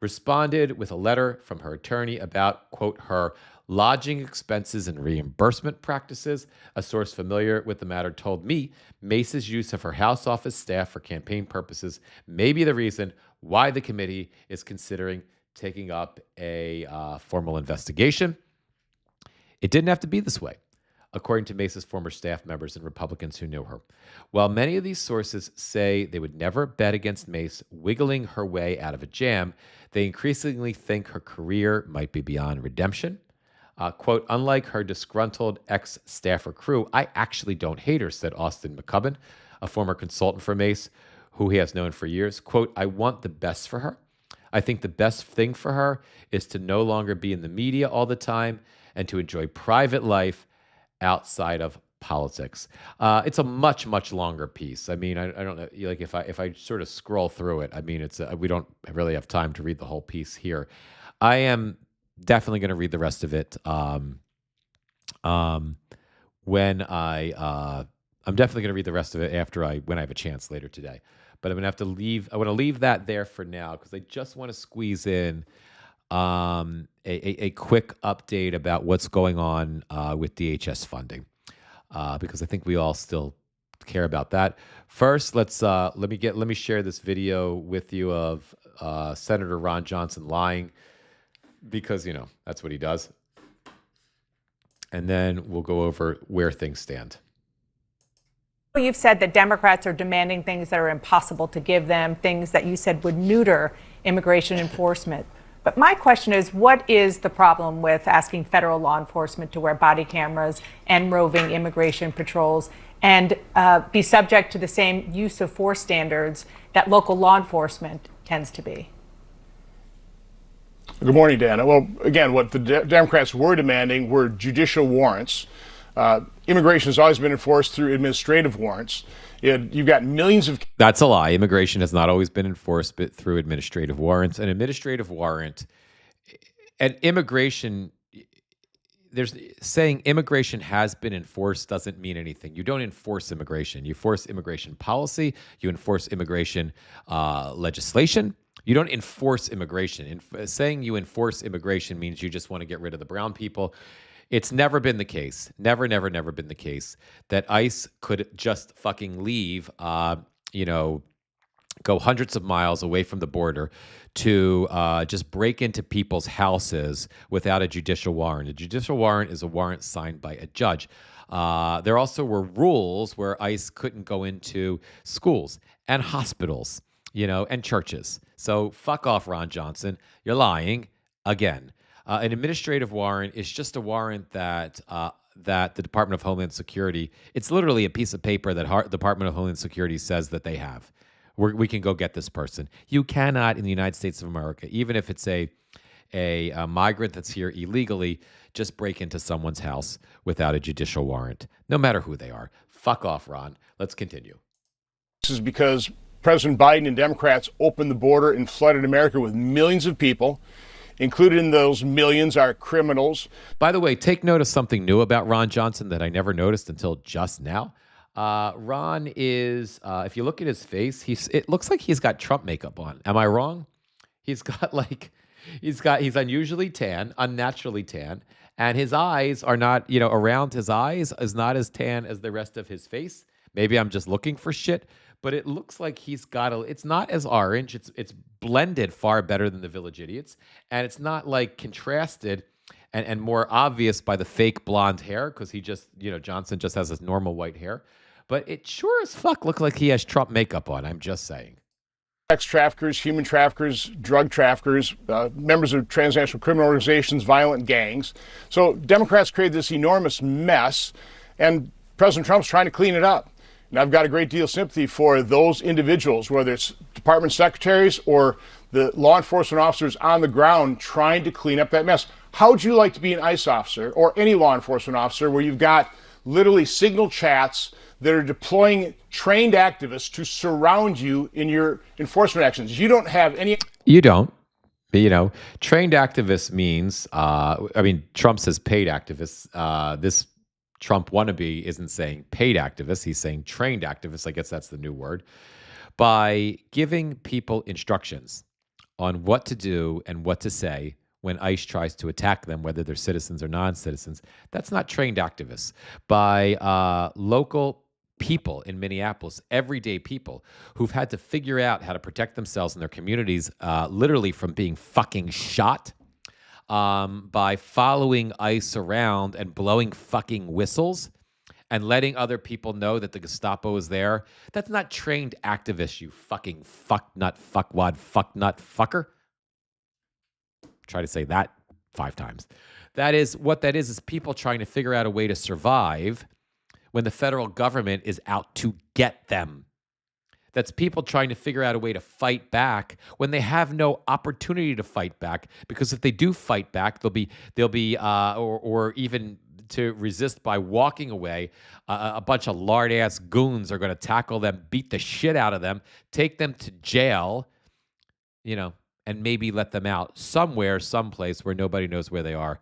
responded with a letter from her attorney about, quote, her lodging expenses and reimbursement practices. A source familiar with the matter told me Mace's use of her House office staff for campaign purposes may be the reason why the committee is considering taking up a formal investigation. It didn't have to be this way, according to Mace's former staff members and Republicans who knew her. While many of these sources say they would never bet against Mace wiggling her way out of a jam, they increasingly think her career might be beyond redemption. Quote, unlike her disgruntled ex-staffer crew, I actually don't hate her, said Austin McCubbin, a former consultant for Mace, who he has known for years. Quote, I want the best for her. I think the best thing for her is to no longer be in the media all the time and to enjoy private life outside of politics. It's a much, much longer piece. I mean, I don't know, like if I sort of scroll through it, I mean, we don't really have time to read the whole piece here. I am definitely going to read the rest of it when I'm definitely going to read the rest of it when I have a chance later today. But I'm going to have to leave. I want to leave that there for now because I just want to squeeze in a quick update about what's going on with DHS funding, because I think we all still care about that. First, let me share this video with you of Senator Ron Johnson lying, because that's what he does, and then we'll go over where things stand. You've said that Democrats are demanding things that are impossible to give them, things that you said would neuter immigration enforcement. But my question is, what is the problem with asking federal law enforcement to wear body cameras and roving immigration patrols and be subject to the same use of force standards that local law enforcement tends to be? Good morning, Dana. Well, again, what the Democrats were demanding were judicial warrants. Immigration has always been enforced through administrative warrants. You've got millions of... That's a lie. Immigration has not always been enforced through administrative warrants. An administrative warrant, and immigration, saying immigration has been enforced doesn't mean anything. You don't enforce immigration. You force immigration policy. You enforce immigration legislation. You don't enforce immigration. Saying you enforce immigration means you just want to get rid of the brown people. It's never been the case. Never, never, never been the case that ICE could just fucking leave, go hundreds of miles away from the border to just break into people's houses without a judicial warrant. A judicial warrant is a warrant signed by a judge. There also were rules where ICE couldn't go into schools and hospitals, and churches. So fuck off, Ron Johnson. You're lying again. An administrative warrant is just a warrant that the Department of Homeland Security, it's literally a piece of paper that Department of Homeland Security says that they have. We can go get this person. You cannot in the United States of America, even if it's a migrant that's here illegally, just break into someone's house without a judicial warrant, no matter who they are. Fuck off, Ron. Let's continue. This is because President Biden and Democrats opened the border and flooded America with millions of people. Included in those millions are criminals. By the way, take note of something new about Ron Johnson that I never noticed until just now. Ron is, if you look at his face, it looks like he's got Trump makeup on. Am I wrong? He's unusually tan, unnaturally tan, and his eyes are not, around his eyes is not as tan as the rest of his face. Maybe I'm just looking for shit, but it looks like he's got it's not as orange. It's blended far better than the Village Idiots, and it's not like contrasted and more obvious by the fake blonde hair because he just, Johnson just has his normal white hair. But it sure as fuck looks like he has Trump makeup on. I'm just saying. Sex traffickers, human traffickers, drug traffickers, members of transnational criminal organizations, violent gangs. So Democrats created this enormous mess, and President Trump's trying to clean it up. And I've got a great deal of sympathy for those individuals, whether it's department secretaries or the law enforcement officers on the ground trying to clean up that mess. How would you like to be an ICE officer or any law enforcement officer where you've got literally signal chats that are deploying trained activists to surround you in your enforcement actions? You don't have any. You don't. But, trained activists means, Trump says paid activists. This Trump wannabe isn't saying paid activists. He's saying trained activists. I guess that's the new word. By giving people instructions on what to do and what to say when ICE tries to attack them, whether they're citizens or non-citizens, that's not trained activists. By local people in Minneapolis, everyday people who've had to figure out how to protect themselves and their communities literally from being fucking shot by following ICE around and blowing fucking whistles and letting other people know that the Gestapo is there. That's not trained activists, you fucking fucknut, fuckwad, fucknut, fucker. Try to say that 5 times. That is people trying to figure out a way to survive when the federal government is out to get them. That's people trying to figure out a way to fight back when they have no opportunity to fight back, because if they do fight back, they'll be or even to resist by walking away, a bunch of lard-ass goons are going to tackle them, beat the shit out of them, take them to jail, and maybe let them out somewhere, someplace where nobody knows where they are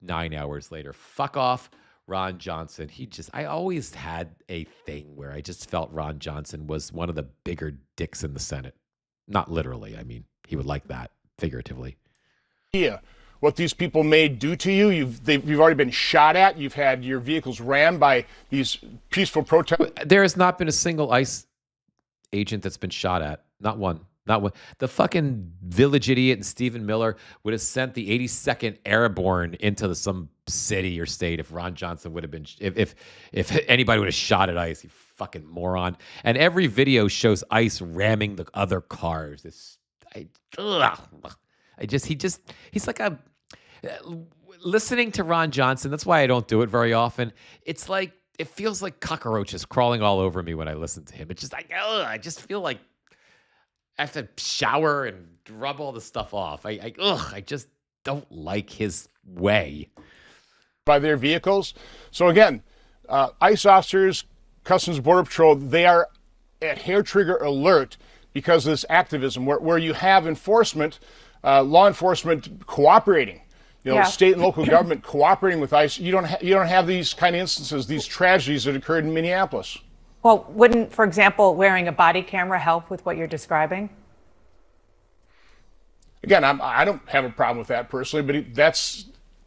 9 hours later. Fuck off, Ron Johnson. I always had a thing where I just felt Ron Johnson was one of the bigger dicks in the Senate. Not literally. He would like that figuratively. Yeah. What these people may do to you, you've already been shot at. You've had your vehicles rammed by these peaceful protesters. There has not been a single ICE agent that's been shot at. Not one. Not one. The fucking Village Idiot and Stephen Miller would have sent the 82nd Airborne into some city or state if Ron Johnson would have been, if anybody would have shot at ICE, you fucking moron. And every video shows ICE ramming the other cars. He's like listening to Ron Johnson. That's why I don't do it very often. It's like, it feels like cockroaches crawling all over me when I listen to him. It's just like, I just feel like I have to shower and rub all the stuff off. I just don't like his way. By their vehicles. So again, ICE officers, Customs and Border Patrol, they are at hair trigger alert because of this activism where you have enforcement, law enforcement cooperating, state and local government cooperating with ICE. You don't have these kind of instances, these tragedies that occurred in Minneapolis. Well, wouldn't, for example, wearing a body camera help with what you're describing? Again, I don't have a problem with that personally, but that's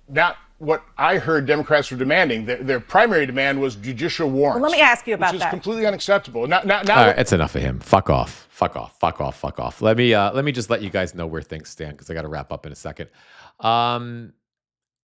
not what I heard Democrats were demanding. Their primary demand was judicial warrants. Well, let me ask you about which is that. completely unacceptable. Now, All right, it's enough of him. Fuck off. Fuck off. Fuck off. Fuck off. Let me just let you guys know where things stand because I got to wrap up in a second.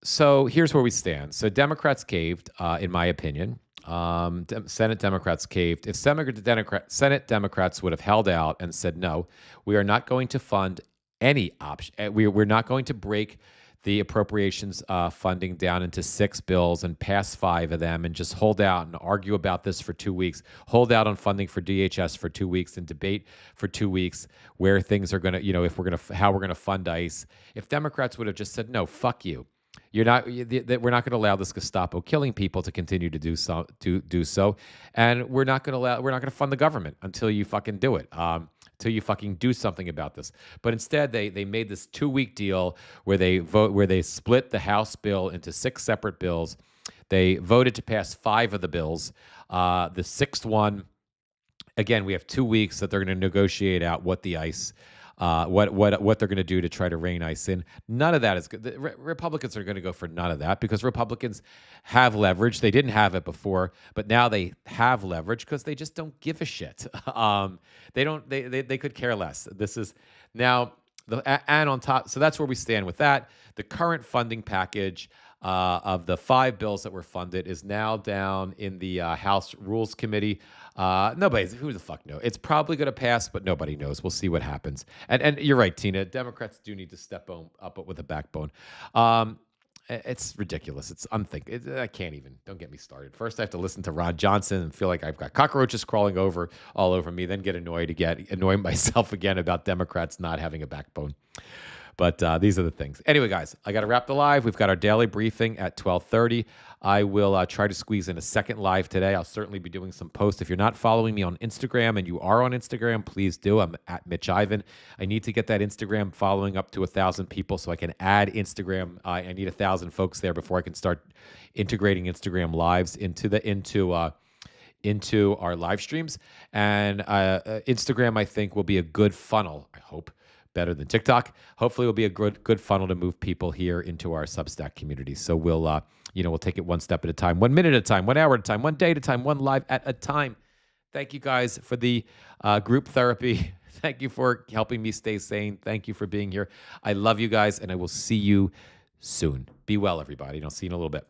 So here's where we stand. So Democrats caved, in my opinion. Senate Democrats caved. If Senate Democrats would have held out and said, no, we are not going to fund any option. We're not going to break the appropriations funding down into 6 bills and pass 5 of them and just hold out and argue about this for 2 weeks, hold out on funding for DHS for 2 weeks and debate for 2 weeks where things are going to, if we're going to, how we're going to fund ICE. If Democrats would have just said, no, fuck you. We're not going to allow this Gestapo killing people to continue to do so, and we're not going to fund the government until you fucking do it. Until you fucking do something about this. But instead, they made this 2-week deal where they split the House bill into 6 separate bills. They voted to pass 5 of the bills. The 6th one, again, we have 2 weeks that they're going to negotiate out what the ICE. What they're going to do to try to rein ICE in. None of that is good. The Republicans are going to go for none of that because Republicans have leverage. They didn't have it before, but now they have leverage because they just don't give a shit. They don't. They could care less. This is now and on top. So that's where we stand with that. The current funding package of the 5 bills that were funded is now down in the House Rules Committee. Who the fuck knows? It's probably going to pass, but nobody knows. We'll see what happens. And you're right, Tina. Democrats do need to step up with a backbone. It's ridiculous. It's unthinkable. I can't even. Don't get me started. First, I have to listen to Ron Johnson and feel like I've got cockroaches crawling all over me. Then get annoy myself again about Democrats not having a backbone. But these are the things. Anyway, guys, I got to wrap the live. We've got our daily briefing at 12:30. I will try to squeeze in a second live today. I'll certainly be doing some posts. If you're not following me on Instagram and you are on Instagram, please do. I'm at Mitch Ivan. I need to get that Instagram following up to 1,000 people so I can add Instagram. I need 1,000 folks there before I can start integrating Instagram lives into our live streams. And Instagram, I think, will be a good funnel, I hope. Better than TikTok. Hopefully, it will be a good funnel to move people here into our Substack community. So we'll take it one step at a time, 1 minute at a time, 1 hour at a time, 1 day at a time, 1 live at a time. Thank you guys for the group therapy. Thank you for helping me stay sane. Thank you for being here. I love you guys, and I will see you soon. Be well, everybody. And I'll see you in a little bit.